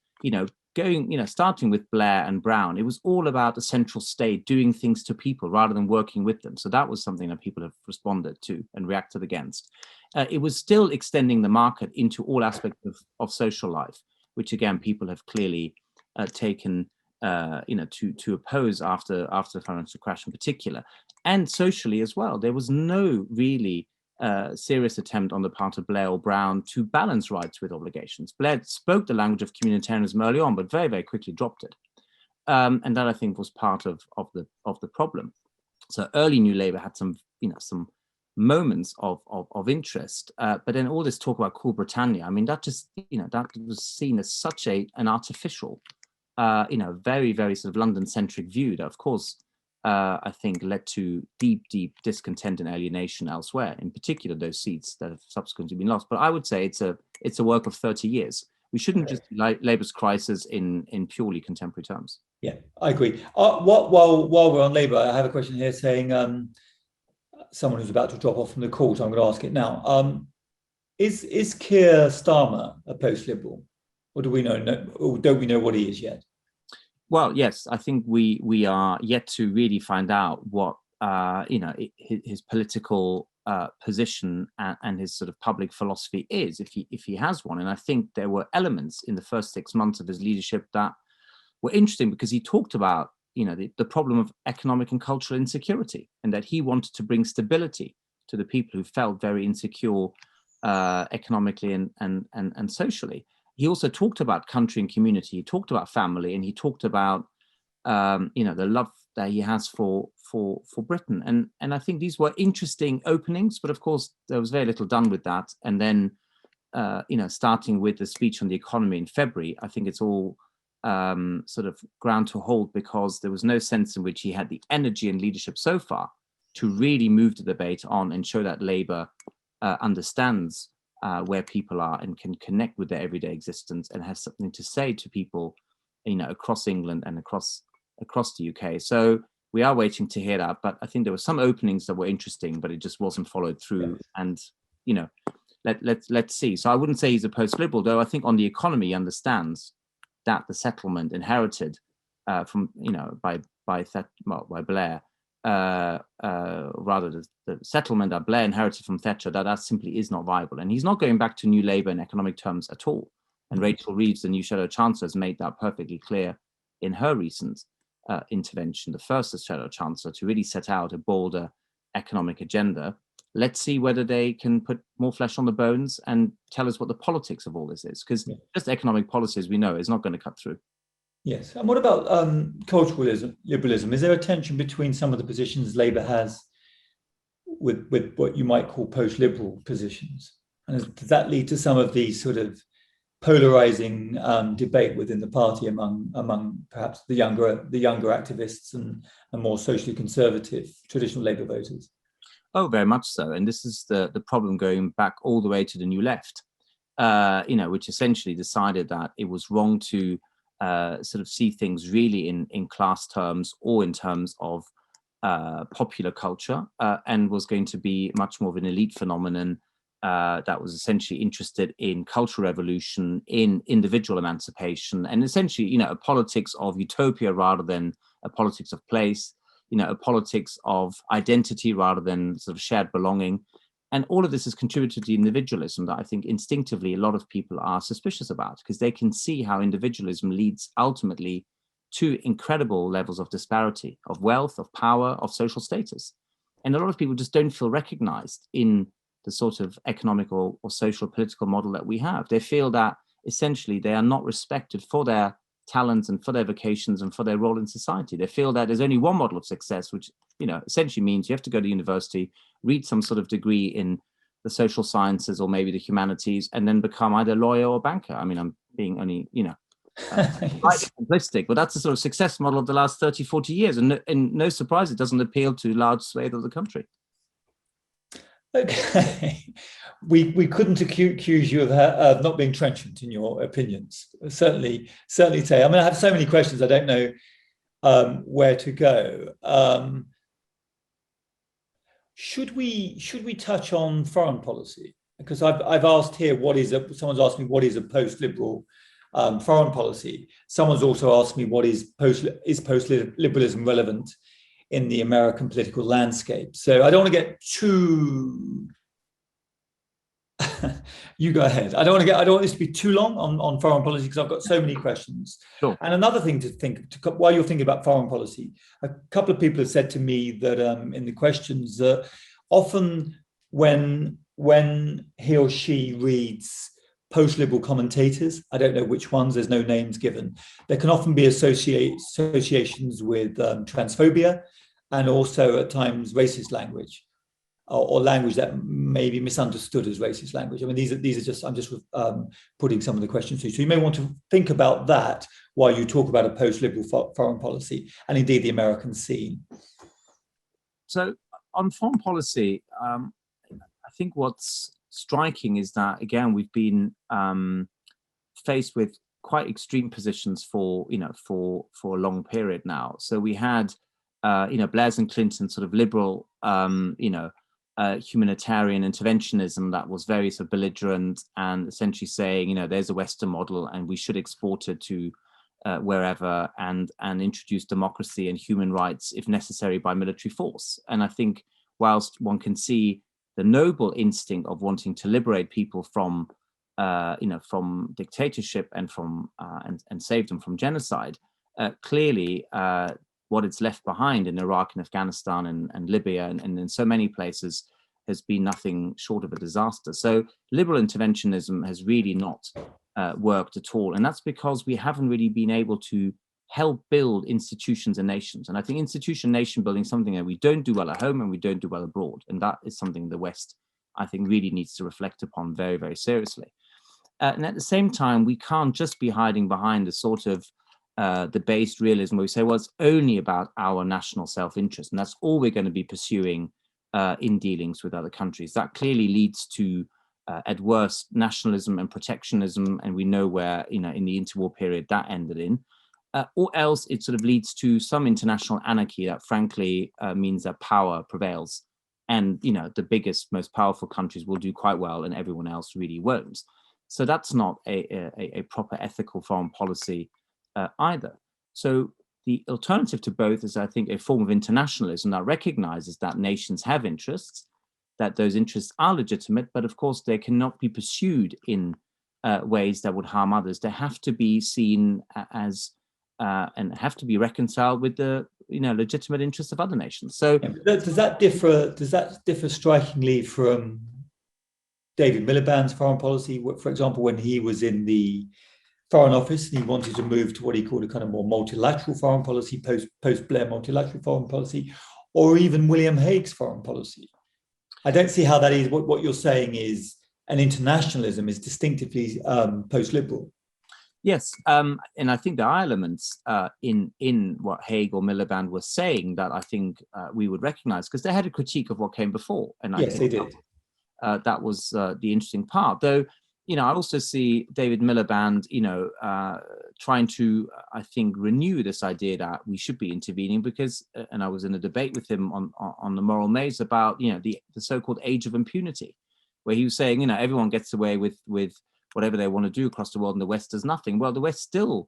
Starting with Blair and Brown, it was all about the central state doing things to people rather than working with them. So that was something that people have responded to and reacted against. It was still extending the market into all aspects of social life, which again, people have clearly taken to oppose after the financial crash in particular. And socially as well, there was no really serious attempt on the part of Blair or Brown to balance rights with obligations. Blair spoke the language of communitarianism early on, but very, very quickly dropped it. And that, I think, was part of the problem. So early New Labour had some moments of interest, but then all this talk about Cool Britannia, I mean, that just, that was seen as such an artificial, very, very sort of London-centric view that, of course, I think led to deep, deep discontent and alienation elsewhere, in particular those seats that have subsequently been lost. But I would say it's a work of 30 years. We shouldn't just see Labour's crisis in purely contemporary terms. Yeah, I agree. While we're on Labour, I have a question here saying someone who's about to drop off from the call, so I'm going to ask it now. Is Keir Starmer a post-liberal, or don't we know what he is yet? Well, yes, I think we are yet to really find out what his political position and his sort of public philosophy is, if he has one. And I think there were elements in the first 6 months of his leadership that were interesting, because he talked about the problem of economic and cultural insecurity, and that he wanted to bring stability to the people who felt very insecure economically and socially. He also talked about country and community. He talked about family, and he talked about the love that he has for Britain. And I think these were interesting openings, but of course there was very little done with that. And then starting with the speech on the economy in February, I think it's all sort of ground to a halt, because there was no sense in which he had the energy and leadership so far to really move the debate on and show that Labour understands where people are and can connect with their everyday existence and has something to say to people, across England and across the UK. So we are waiting to hear that. But I think there were some openings that were interesting, but it just wasn't followed through. And let's see. So I wouldn't say he's a post-liberal, though I think on the economy he understands that the settlement inherited from, by Blair, rather the settlement that Blair inherited from Thatcher, that simply is not viable. And he's not going back to New Labour in economic terms at all. And Rachel Reeves, the new Shadow Chancellor, has made that perfectly clear in her recent intervention, the first Shadow Chancellor, to really set out a bolder economic agenda. Let's see whether they can put more flesh on the bones and tell us what the politics of all this is, because just economic policy, as we know, is not going to cut through. Yes. And what about cultural liberalism? Is there a tension between some of the positions Labour has with what you might call post-liberal positions? And does that lead to some of these sort of polarizing debate within the party among perhaps the younger activists and more socially conservative traditional Labour voters? Oh, very much so. And this is the problem going back all the way to the New Left, which essentially decided that it was wrong to sort of see things really in class terms or in terms of popular culture, and was going to be much more of an elite phenomenon that was essentially interested in cultural revolution, in individual emancipation, and essentially, a politics of utopia rather than a politics of place, a politics of identity rather than sort of shared belonging. And all of this has contributed to individualism that I think instinctively a lot of people are suspicious about, because they can see how individualism leads ultimately to incredible levels of disparity, of wealth, of power, of social status. And a lot of people just don't feel recognized in the sort of economic or social political model that we have. They feel that essentially they are not respected for their talents and for their vocations and for their role in society. They feel that there's only one model of success, which essentially means you have to go to university, read some sort of degree in the social sciences or maybe the humanities, and then become either a lawyer or banker. I mean, I'm being only, slightly simplistic, but that's the sort of success model of the last 30, 40 years. And no surprise, it doesn't appeal to large swathe of the country. Okay, we couldn't accuse you of not being trenchant in your opinions. Certainly say. I mean, I have so many questions. I don't know where to go. Should we touch on foreign policy? Because I've asked here someone's asked me what is a post-liberal foreign policy. Someone's also asked me what is post-liberalism relevant in the American political landscape. So I don't want to get too. You go ahead. I don't want this to be too long on foreign policy, because I've got so many questions. Sure. And another thing to think while you're thinking about foreign policy, a couple of people have said to me that in the questions that often when he or she reads post-liberal commentators, I don't know which ones, there's no names given, there can often be associations with transphobia and also at times racist language, or language that may be misunderstood as racist language. I mean, these are just, I'm just putting some of the questions to you. So you may want to think about that while you talk about a post-liberal foreign policy and indeed the American scene. So on foreign policy, I think what's striking is that, again, we've been faced with quite extreme positions for a long period now. So we had Blair's and Clinton's sort of liberal humanitarian interventionism that was very sort of belligerent and essentially saying, there's a Western model and we should export it to wherever and introduce democracy and human rights if necessary by military force. And I think whilst one can see the noble instinct of wanting to liberate people from dictatorship and from and save them from genocide, clearly what it's left behind in Iraq and Afghanistan and Libya and in so many places has been nothing short of a disaster. So liberal interventionism has really not worked at all. And that's because we haven't really been able to help build institutions and nations. And I think nation building is something that we don't do well at home and we don't do well abroad. And that is something the West, I think, really needs to reflect upon very, very seriously. And at the same time, we can't just be hiding behind the sort of debased realism where we say, well, it's only about our national self-interest, and that's all we're going to be pursuing in dealings with other countries. That clearly leads to, at worst, nationalism and protectionism, and we know where, in the interwar period that ended in. Or else it sort of leads to some international anarchy that frankly means that power prevails and the biggest, most powerful countries will do quite well, and everyone else really won't. So that's not a proper ethical foreign policy either. So the alternative to both is, I think, a form of internationalism that recognizes that nations have interests, that those interests are legitimate, but of course they cannot be pursued in ways that would harm others. They have to be seen as and have to be reconciled with the legitimate interests of other nations. So does that differ strikingly from David Miliband's foreign policy? For example, when he was in the Foreign Office and he wanted to move to what he called a kind of more multilateral foreign policy, post-Blair multilateral foreign policy, or even William Hague's foreign policy. I don't see how that is. What you're saying is an internationalism is distinctively post-liberal. Yes, and I think there are elements in what Hague or Miliband were saying that I think we would recognize, because they had a critique of what came before. And I think they did. That was the interesting part. Though, I also see David Miliband, trying to, I think, renew this idea that we should be intervening, because, and I was in a debate with him on the Moral Maze about, the so-called age of impunity, where he was saying, everyone gets away with whatever they want to do across the world, and the West does nothing. Well, the West still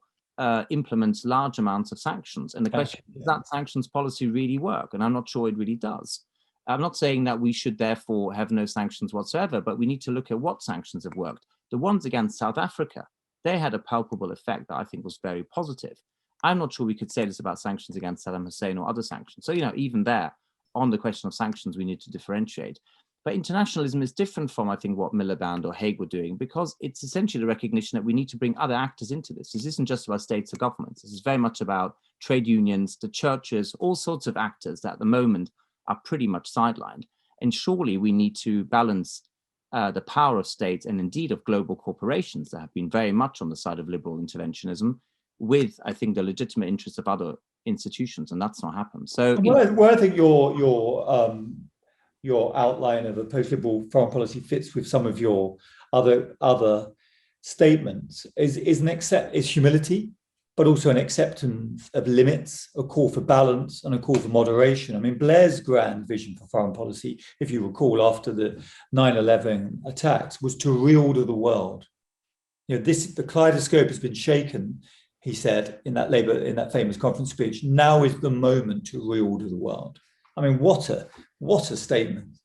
implements large amounts of sanctions. And the question is, does that sanctions policy really work? And I'm not sure it really does. I'm not saying that we should therefore have no sanctions whatsoever, but we need to look at what sanctions have worked. The ones against South Africa, they had a palpable effect that I think was very positive. I'm not sure we could say this about sanctions against Saddam Hussein or other sanctions. So, even there, on the question of sanctions, we need to differentiate. But internationalism is different from, I think, what Miliband or Hague were doing, because it's essentially the recognition that we need to bring other actors into this. This isn't just about states or governments. This is very much about trade unions, the churches, all sorts of actors that at the moment are pretty much sidelined. And surely we need to balance the power of states and indeed of global corporations that have been very much on the side of liberal interventionism with, I think, the legitimate interests of other institutions, and that's not happened. So, I think your outline of a post-liberal foreign policy fits with some of your other statements is humility, but also an acceptance of limits, a call for balance and a call for moderation. I mean, Blair's grand vision for foreign policy, if you recall, after the 9/11 attacks, was to reorder the world. The kaleidoscope has been shaken, he said in that famous conference speech. Now is the moment to reorder the world. I mean, what a statement.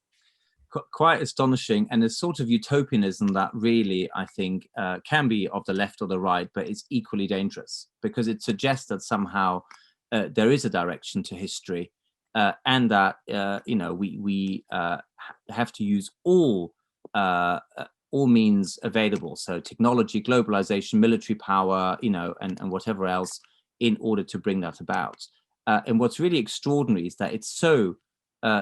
Quite astonishing, and a sort of utopianism that really, I think, can be of the left or the right, but it's equally dangerous, because it suggests that somehow there is a direction to history, and that we have to use all means available, so technology, globalization, military power, and whatever else, in order to bring that about. And what's really extraordinary is that it's so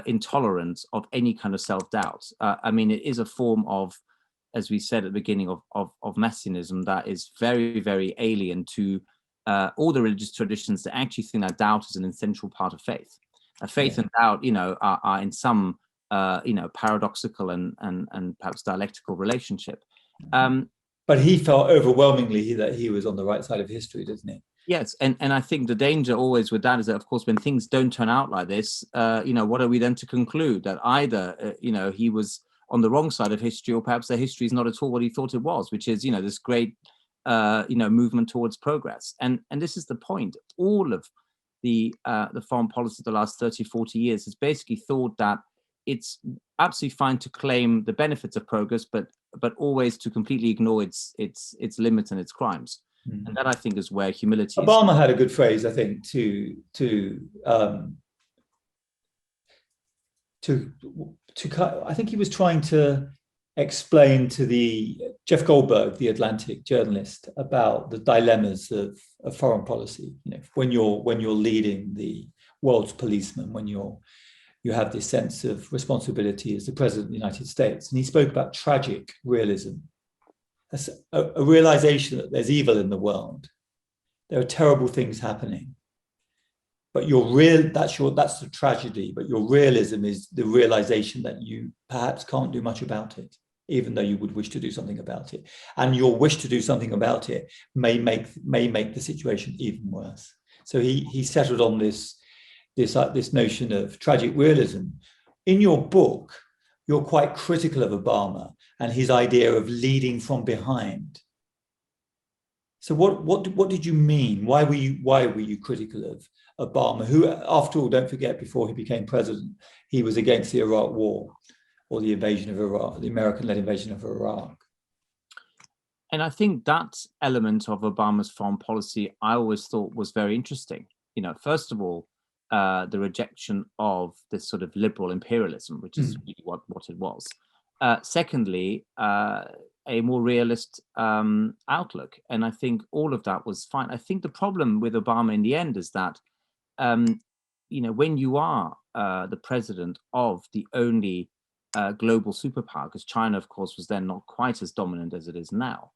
intolerant of any kind of self-doubt. I mean, it is a form of, as we said at the beginning, of messianism that is very, very alien to all the religious traditions that actually think that doubt is an essential part of faith. Faith and doubt, are in some, paradoxical and perhaps dialectical relationship. But he felt overwhelmingly that he was on the right side of history, doesn't he? Yes, and I think the danger always with that is that, of course, when things don't turn out like this, what are we then to conclude? That either, he was on the wrong side of history, or perhaps the history is not at all what he thought it was, which is, this great, movement towards progress. And this is the point. All of the foreign policy of the last 30, 40 years has basically thought that it's absolutely fine to claim the benefits of progress, but always to completely ignore its limits and its crimes. And that, I think, is where humility Obama had a good phrase, I think, I think he was trying to explain to Jeff Goldberg, the Atlantic journalist, about the dilemmas of foreign policy. When you're leading the world's policeman, when you have this sense of responsibility as the president of the United States, and he spoke about tragic realism. A realization that there's evil in the world. There are terrible things happening. But that's the tragedy. But your realism is the realization that you perhaps can't do much about it, even though you would wish to do something about it. And your wish to do something about it may make the situation even worse. So he settled on this notion of tragic realism, in your book, you're quite critical of Obama and his idea of leading from behind. So what did you mean? Why were you critical of Obama, who, after all, don't forget, before he became president, he was against the Iraq War, or the invasion of Iraq, the American-led invasion of Iraq? And I think that element of Obama's foreign policy I always thought was very interesting. First of all, the rejection of this sort of liberal imperialism, which is really what it was. Secondly, a more realist outlook. And I think all of that was fine. I think the problem with Obama in the end is that, when you are the president of the only global superpower, because China, of course, was then not quite as dominant as it is now,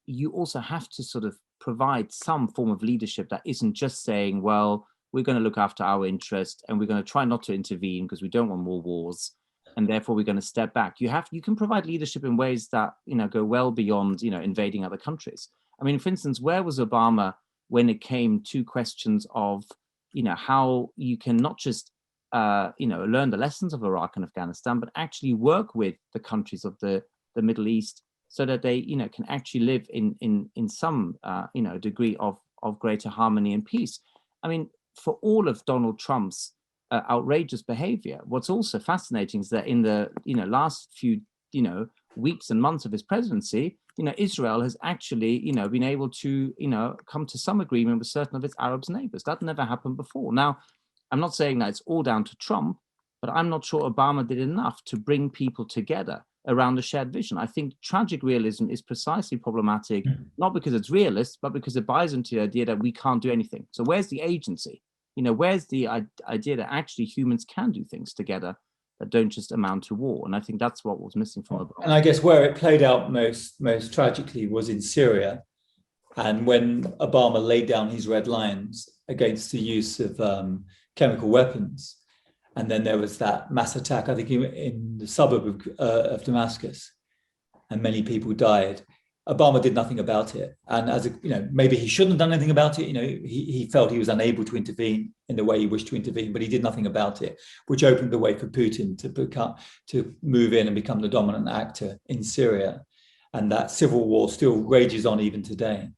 you also have to sort of provide some form of leadership that isn't just saying, well, we're going to look after our interest and we're going to try not to intervene because we don't want more wars, and therefore we're going to step back. You can provide leadership in ways that go well beyond invading other countries. I mean, for instance, where was Obama when it came to questions of how you can not just learn the lessons of Iraq and Afghanistan, but actually work with the countries of the Middle East so that they can actually live in some degree of greater harmony and peace. I mean, for all of Donald Trump's outrageous behavior, what's also fascinating is that in the last few weeks and months of his presidency, Israel has actually been able to come to some agreement with certain of its Arab neighbors. That never happened before. Now, I'm not saying that it's all down to Trump, but I'm not sure Obama did enough to bring people together around a shared vision. I think tragic realism is precisely problematic, not because it's realist, but because it buys into the idea that we can't do anything. So where's the agency? Where's the idea that actually humans can do things together that don't just amount to war? And I think that's what was missing from Obama. And I guess where it played out most tragically was in Syria. And when Obama laid down his red lines against the use of chemical weapons, and then there was that mass attack, I think, in the suburb of Damascus, and many people died. Obama did nothing about it, and maybe he shouldn't have done anything about it. He felt he was unable to intervene in the way he wished to intervene, but he did nothing about it, which opened the way for Putin to move in and become the dominant actor in Syria, and that civil war still rages on even today.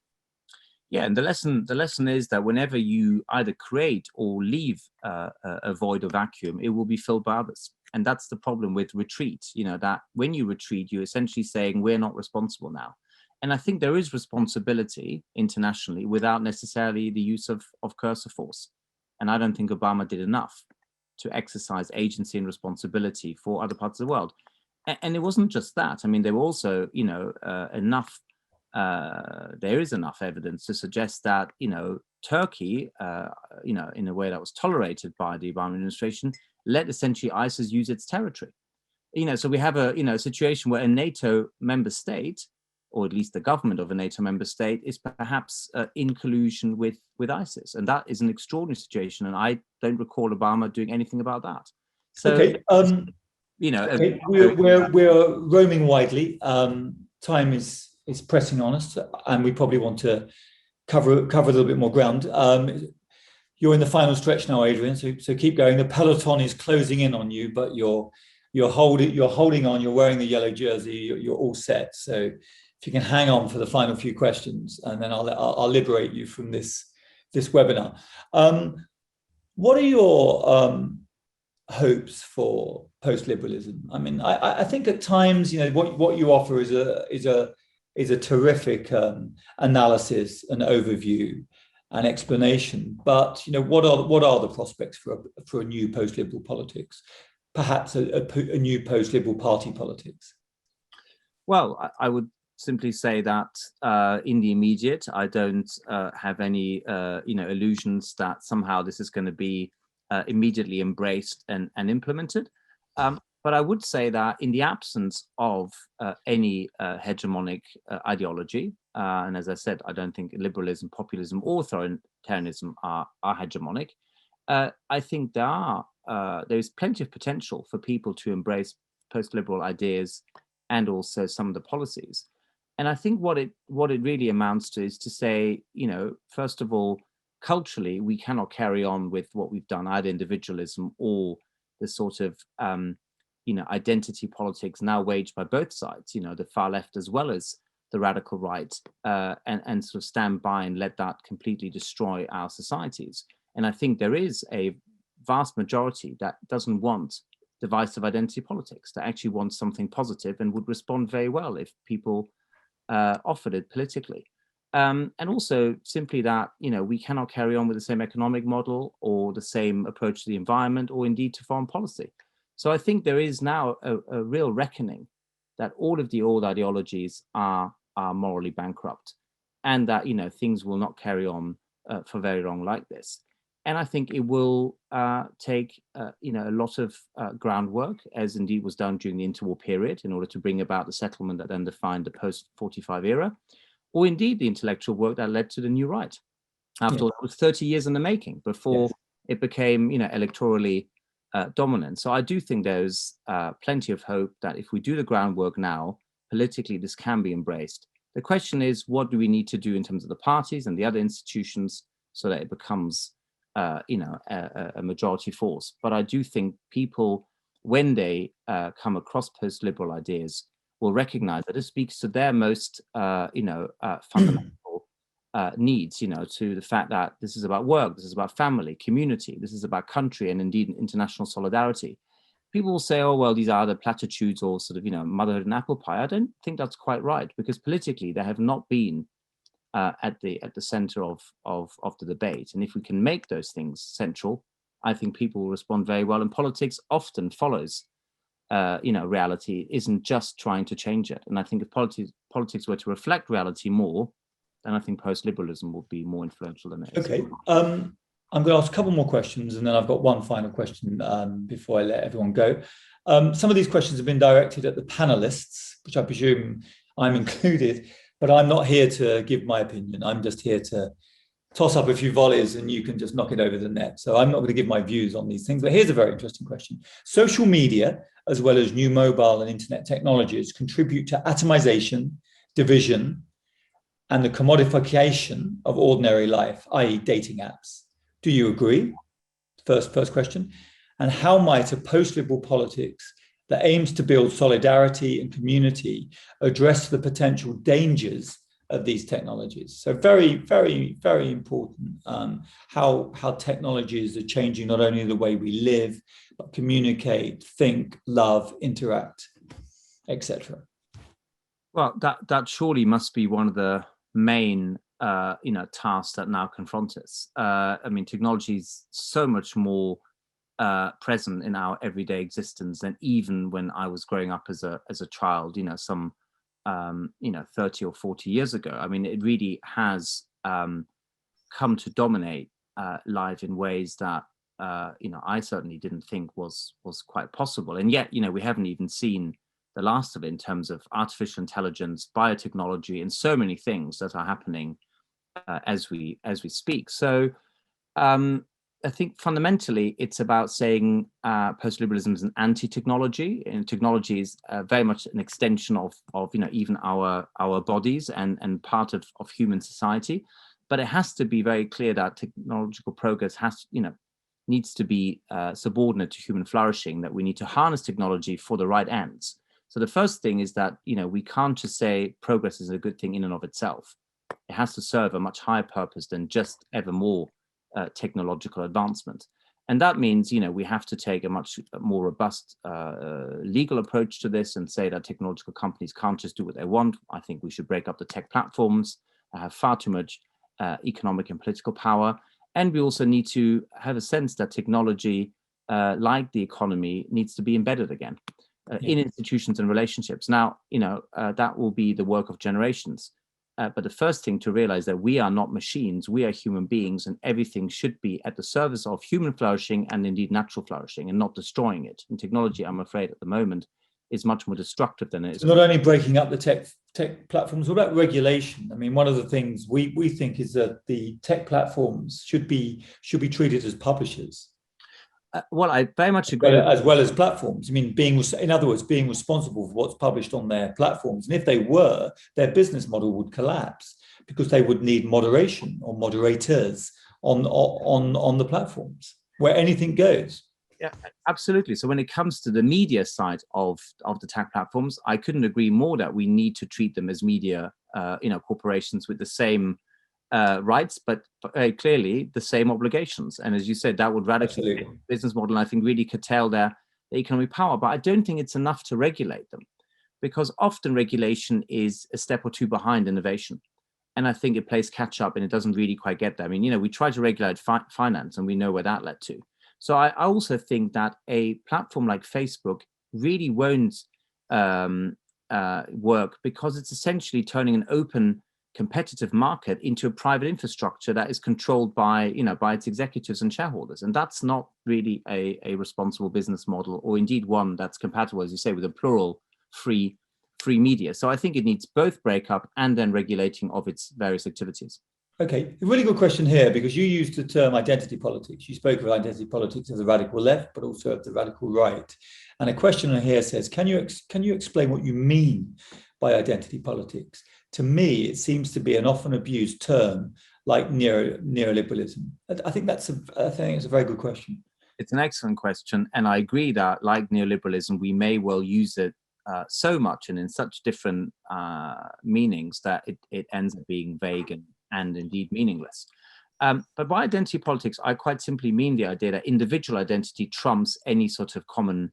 Yeah, and the lesson is that whenever you either create or leave a void or vacuum, it will be filled by others. And that's the problem with retreat. That when you retreat, you're essentially saying we're not responsible now. And I think there is responsibility internationally without necessarily the use of cursor force. And I don't think Obama did enough to exercise agency and responsibility for other parts of the world. And it wasn't just that. I mean, there were also, there is enough evidence to suggest that, Turkey, in a way that was tolerated by the Obama administration, let essentially ISIS use its territory. So we have a situation where a NATO member state, or at least the government of a NATO member state, is perhaps in collusion with ISIS. And that is an extraordinary situation. And I don't recall Obama doing anything about that. So, okay. We're roaming widely. Time is pressing on us, and we probably want to cover a little bit more ground. You're in the final stretch now, Adrian, so keep going. The peloton is closing in on you, but you're holding on. You're wearing the yellow jersey. You're all set. So if you can hang on for the final few questions, and then I'll liberate you from this webinar. What are your hopes for post-liberalism? I mean, I think at times, what you offer is a terrific analysis, an overview, an explanation. But what are the prospects for a new post-liberal politics? Perhaps a new post-liberal party politics. Well, I would simply say that in the immediate, I don't have any illusions that somehow this is going to be immediately embraced and implemented. But I would say that in the absence of any hegemonic ideology, and as I said, I don't think liberalism, populism, or authoritarianism are hegemonic. I think there is plenty of potential for people to embrace post-liberal ideas and also some of the policies. And I think what it really amounts to is to say, first of all, culturally, we cannot carry on with what we've done, either individualism or the sort of identity politics now waged by both sides, the far left as well as the radical right, and sort of stand by and let that completely destroy our societies. And I think there is a vast majority that doesn't want divisive identity politics, that actually wants something positive and would respond very well if people offered it politically. And also simply that, we cannot carry on with the same economic model or the same approach to the environment or indeed to foreign policy. So I think there is now a real reckoning that all of the old ideologies are morally bankrupt, and that, things will not carry on for very long like this. And I think it will take, a lot of groundwork, as indeed was done during the interwar period, in order to bring about the settlement that then defined the post-45 era, or indeed the intellectual work that led to the new right. After all, it was 30 years in the making before it became, electorally dominant. So I do think there's plenty of hope that if we do the groundwork now, politically, this can be embraced. The question is, what do we need to do in terms of the parties and the other institutions so that it becomes a majority force? But I do think people, when they come across post-liberal ideas, will recognize that it speaks to their most, fundamental needs, to the fact that this is about work, this is about family, community, this is about country, and indeed international solidarity. People will say, oh, well, these are the platitudes or sort of, motherhood and apple pie. I don't think that's quite right, because politically they have not been at the center of the debate. And if we can make those things central, I think people will respond very well. And politics often follows, reality. It isn't just trying to change it. And I think if politics were to reflect reality more, then I think post-liberalism will be more influential than it is. Okay. I'm going to ask a couple more questions, and then I've got one final question before I let everyone go. Some of these questions have been directed at the panelists, which I presume I'm included, but I'm not here to give my opinion. I'm just here to toss up a few volleys and you can just knock it over the net. So I'm not going to give my views on these things, but here's a very interesting question. Social media, as well as new mobile and internet technologies, contribute to atomization, division, and the commodification of ordinary life, i.e. dating apps. Do you agree? First question. And how might a post-liberal politics that aims to build solidarity and community address the potential dangers of these technologies? So very, very, very important how technologies are changing not only the way we live, but communicate, think, love, interact, etc. Well, that surely must be one of the main tasks that now confront us. Technology is so much more present in our everyday existence than even when I was growing up as a child, some 30 or 40 years ago. I mean, it really has come to dominate life in ways that I certainly didn't think was quite possible. And yet, we haven't even seen the last of it in terms of artificial intelligence, biotechnology, and so many things that are happening as we speak. So I think fundamentally it's about saying post-liberalism is an anti-technology, and technology is very much an extension of even our bodies and part of human society. But it has to be very clear that technological progress needs to be subordinate to human flourishing, that we need to harness technology for the right ends. So the first thing is that we can't just say progress is a good thing in and of itself. It has to serve a much higher purpose than just ever more technological advancement. And that means, we have to take a much more robust legal approach to this and say that technological companies can't just do what they want. I think we should break up the tech platforms that have far too much economic and political power. And we also need to have a sense that technology, like the economy, needs to be embedded again in institutions and relationships. Now, that will be the work of generations. But the first thing to realize that we are not machines, we are human beings, and everything should be at the service of human flourishing and indeed natural flourishing, and not destroying it. And technology, I'm afraid, at the moment, is much more destructive than it is. So not only breaking up the tech platforms, what about regulation? I mean, one of the things we think is that the tech platforms should be treated as publishers. Well, I very much agree. As well as platforms. I mean, being responsible for what's published on their platforms. And if they were, their business model would collapse because they would need moderation or moderators on the platforms where anything goes. Yeah, absolutely. So when it comes to the media side of the tech platforms, I couldn't agree more that we need to treat them as media, corporations with the same rights, but very clearly the same obligations. And as you said, that would radically change the business model, and I think really curtail their economic power. But I don't think it's enough to regulate them, because often regulation is a step or two behind innovation. And I think it plays catch up and it doesn't really quite get there. I mean, we try to regulate finance and we know where that led to. So I also think that a platform like Facebook really won't work, because it's essentially turning an open competitive market into a private infrastructure that is controlled by, by its executives and shareholders. And that's not really a responsible business model, or indeed one that's compatible, as you say, with a plural free media. So I think it needs both breakup and then regulating of its various activities. Okay, a really good question here, because you used the term identity politics. You spoke of identity politics of the radical left, but also of the radical right. And a questioner here says, can you explain what you mean by identity politics? To me, it seems to be an often abused term like neoliberalism. I think it's a very good question. It's an excellent question. And I agree that, like neoliberalism, we may well use it so much and in such different meanings that it ends up being vague and indeed meaningless. But by identity politics, I quite simply mean the idea that individual identity trumps any sort of common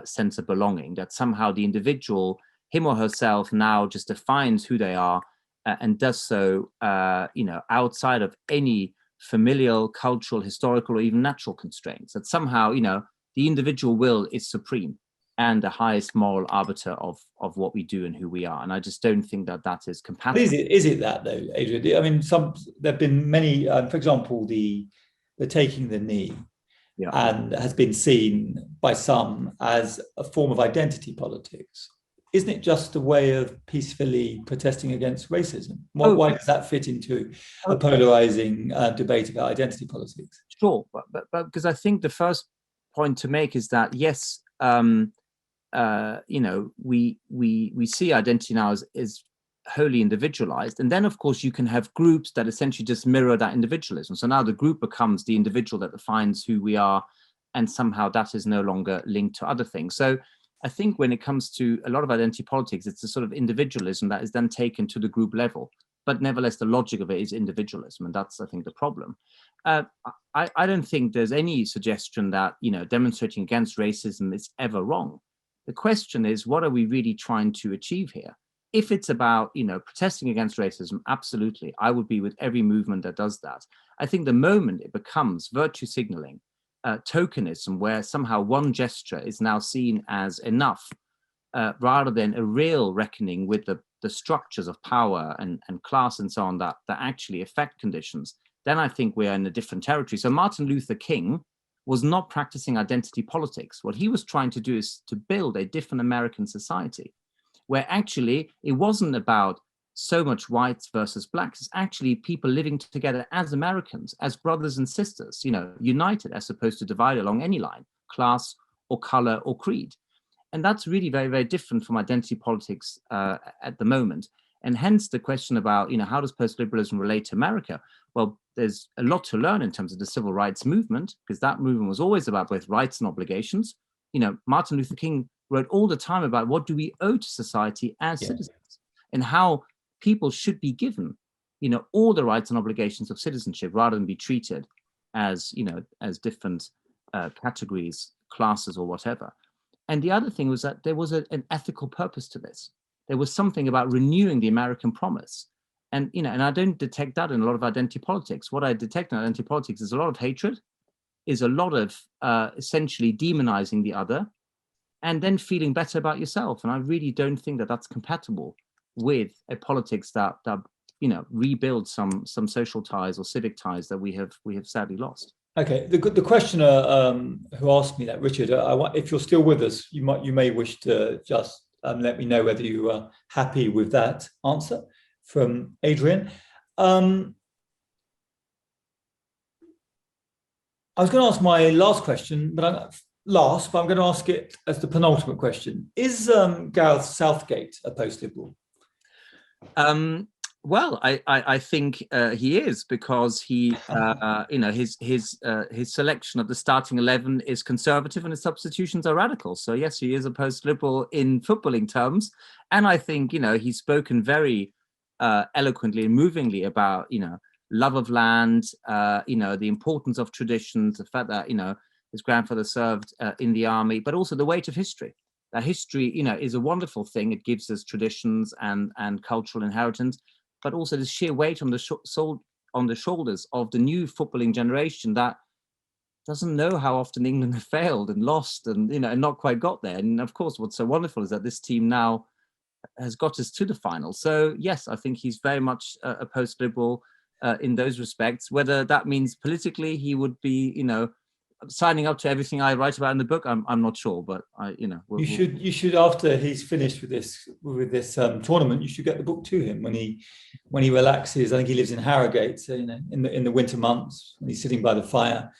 sense of belonging, that somehow the individual, him or herself, now just defines who they are and does so, outside of any familial, cultural, historical, or even natural constraints, that somehow, the individual will is supreme and the highest moral arbiter of what we do and who we are. And I just don't think that is compatible. Is it that though, Adrian? I mean, there have been many, for example, the taking the knee, and has been seen by some as a form of identity politics. Isn't it just a way of peacefully protesting against racism? Why does that fit into a polarizing debate about identity politics? Sure, but because I think the first point to make is that, yes, we see identity now as wholly individualized, and then of course you can have groups that essentially just mirror that individualism. So now the group becomes the individual that defines who we are, and somehow that is no longer linked to other things. So I think when it comes to a lot of identity politics, it's a sort of individualism that is then taken to the group level, but nevertheless the logic of it is individualism, and that's, I think, the problem. I don't think there's any suggestion that demonstrating against racism is ever wrong. The question is, what are we really trying to achieve here? If it's about, protesting against racism, absolutely, I would be with every movement that does that. I think the moment it becomes virtue signaling, tokenism, where somehow one gesture is now seen as enough, rather than a real reckoning with the structures of power and class and so on that actually affect conditions, then I think we are in a different territory. So Martin Luther King was not practicing identity politics. What he was trying to do is to build a different American society, where actually it wasn't about so much whites versus blacks. It's actually people living together as Americans, as brothers and sisters, united, as opposed to divided along any line, class or color or creed. And that's really very, very different from identity politics at the moment. And hence the question about, how does post-liberalism relate to America? Well, there's a lot to learn in terms of the civil rights movement, because that movement was always about both rights and obligations. Martin Luther King wrote all the time about what do we owe to society as citizens, and how people should be given, all the rights and obligations of citizenship, rather than be treated as, as different categories, classes, or whatever. And the other thing was that there was an ethical purpose to this. There was something about renewing the American promise. And, and I don't detect that in a lot of identity politics. What I detect in identity politics is a lot of hatred, is a lot of essentially demonizing the other, and then feeling better about yourself. And I really don't think that that's compatible with a politics that rebuilds some social ties or civic ties that we have sadly lost. Okay, the questioner who asked me that, Richard, if you're still with us, you may wish to just let me know whether you are happy with that answer from Adrian. I was going to ask my last question, but I'm going to ask it as the penultimate question. Is Gareth Southgate a post-liberal? Well, I think he is, because he, his selection of the starting 11 is conservative and his substitutions are radical. So yes, he is a post-liberal in footballing terms, and I think he's spoken very eloquently and movingly about love of land, the importance of traditions, the fact that his grandfather served in the army, but also the weight of history. That history, is a wonderful thing. It gives us traditions and cultural inheritance, but also the sheer weight on the shoulders of the new footballing generation that doesn't know how often England have failed and lost and and not quite got there. And of course, what's so wonderful is that this team now has got us to the final. So yes, I think he's very much a post-liberal in those respects. Whether that means politically he would be, signing up to everything I write about in the book, I'm not sure, but you should after he's finished with this tournament, you should get the book to him when he relaxes. I think he lives in Harrogate, so in the winter months when he's sitting by the fire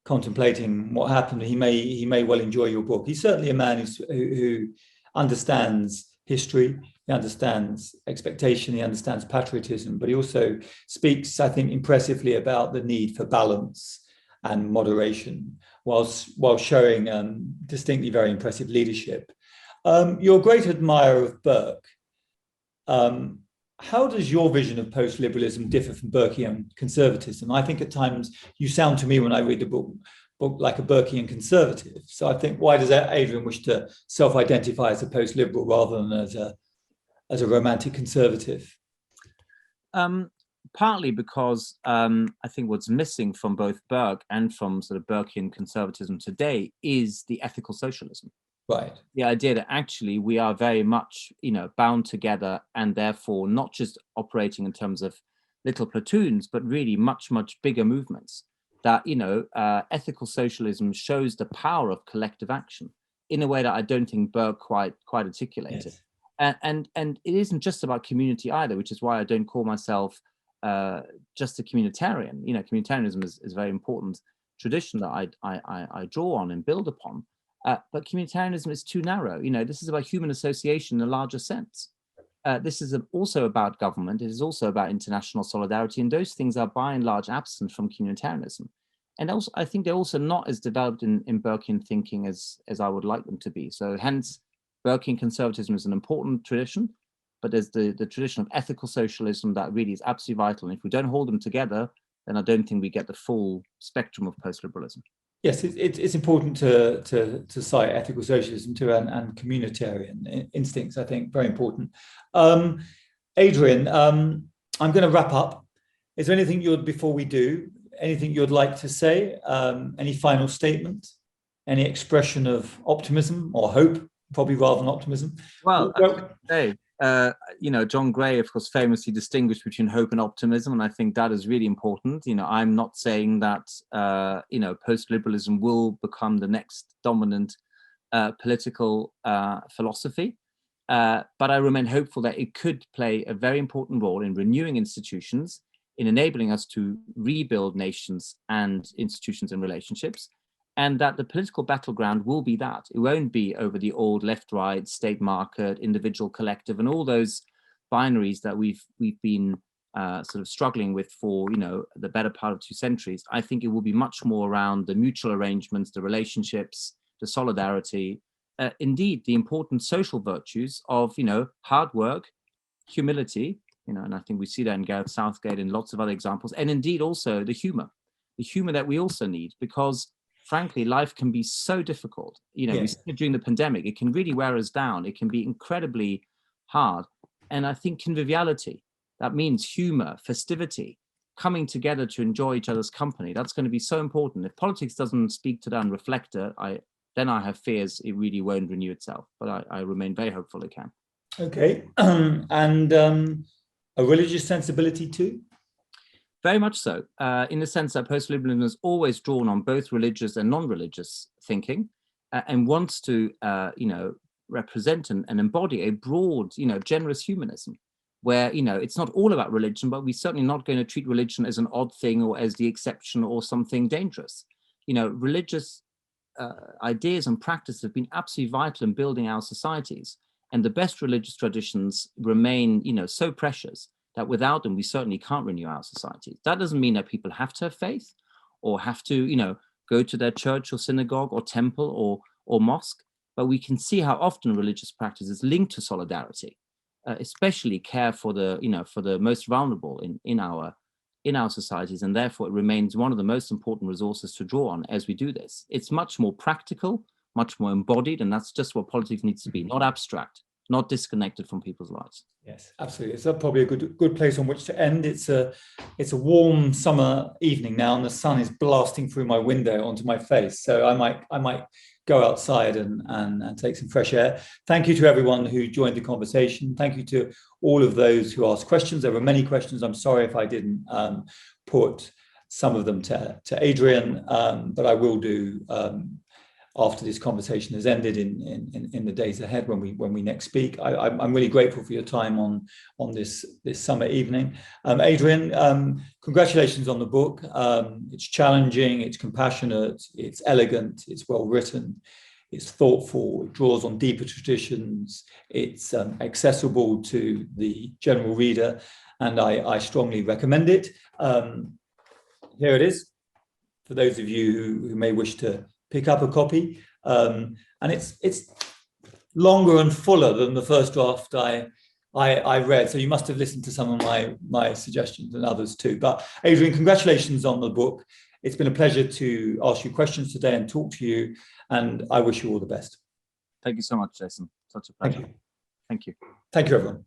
contemplating what happened, he may well enjoy your book. He's certainly a man who understands history, he understands expectation, he understands patriotism, but he also speaks, I think, impressively about the need for balance and moderation, while showing distinctly very impressive leadership. You're a great admirer of Burke. How does your vision of post-liberalism differ from Burkean conservatism? I think at times you sound to me, when I read the book like a Burkean conservative. So I think, why does Adrian wish to self-identify as a post-liberal rather than as a romantic conservative? Partly because I think what's missing from both Burke and from sort of Burkean conservatism today is the ethical socialism. Right. The idea that actually we are very much, bound together, and therefore not just operating in terms of little platoons, but really much, much bigger movements. That, ethical socialism shows the power of collective action in a way that I don't think Burke quite articulated. Yes. And it isn't just about community either, which is why I don't call myself just a communitarian. Communitarianism is a very important tradition that I draw on and build upon. But communitarianism is too narrow. This is about human association in a larger sense. This is also about government. It is also about international solidarity, and those things are by and large absent from communitarianism. And also, I think they're also not as developed in Burkean thinking as I would like them to be. So hence, Burkean conservatism is an important tradition, but there's the tradition of ethical socialism that really is absolutely vital. And if we don't hold them together, then I don't think we get the full spectrum of post-liberalism. Yes, it's important to cite ethical socialism too, and communitarian instincts, I think, very important. Adrian, I'm going to wrap up. Is there anything before we do, anything you'd like to say? Any final statement? Any expression of optimism or hope, probably rather than optimism? Well, John Gray, of course, famously distinguished between hope and optimism, and I think that is really important. I'm not saying that post-liberalism will become the next dominant political philosophy, but I remain hopeful that it could play a very important role in renewing institutions, in enabling us to rebuild nations and institutions and relationships, and that the political battleground will be that. It won't be over the old left-right, state market, individual collective, and all those binaries that we've been sort of struggling with for the better part of 2 centuries. I think it will be much more around the mutual arrangements, the relationships, the solidarity, indeed the important social virtues of hard work, humility, and I think we see that in Gareth Southgate and lots of other examples, and indeed also the humor that we also need, because frankly, life can be so difficult. We see it during the pandemic. It can really wear us down. It can be incredibly hard. And I think conviviality, that means humor, festivity, coming together to enjoy each other's company, that's going to be so important. If politics doesn't speak to that and reflect it, then I have fears it really won't renew itself. But I remain very hopeful it can. Okay. And a religious sensibility too? Very much so, in the sense that post-liberalism is always drawn on both religious and non-religious thinking, and wants to, represent and embody a broad, generous humanism, where, it's not all about religion, but we're certainly not going to treat religion as an odd thing or as the exception or something dangerous. Religious ideas and practices have been absolutely vital in building our societies, and the best religious traditions remain, so precious that without them, we certainly can't renew our societies. That doesn't mean that people have to have faith or have to, you know, go to their church or synagogue or temple or mosque, but we can see how often religious practice is linked to solidarity, especially care for the, you know, for the most vulnerable in our societies, and therefore it remains one of the most important resources to draw on as we do this. It's much more practical, much more embodied, and that's just what politics needs to be, not abstract, not disconnected from people's lives. Yes, absolutely. It's probably a good place on which to end. It's a warm summer evening now, and the sun is blasting through my window onto my face. So I might go outside and take some fresh air. Thank you to everyone who joined the conversation. Thank you to all of those who asked questions. There were many questions. I'm sorry if I didn't put some of them to Adrian, but I will do after this conversation has ended in the days ahead when we next speak. I'm really grateful for your time on this summer evening. Adrian, congratulations on the book. It's challenging, it's compassionate, it's elegant, it's well written, it's thoughtful, it draws on deeper traditions, it's accessible to the general reader, and I strongly recommend it. Here it is, for those of you who may wish to pick up a copy, and it's longer and fuller than the first draft I read. So you must have listened to some of my suggestions and others too. But Adrian, congratulations on the book. It's been a pleasure to ask you questions today and talk to you, and I wish you all the best. Thank you so much, Jason. Such a pleasure. Thank you. Thank you. Thank you, everyone.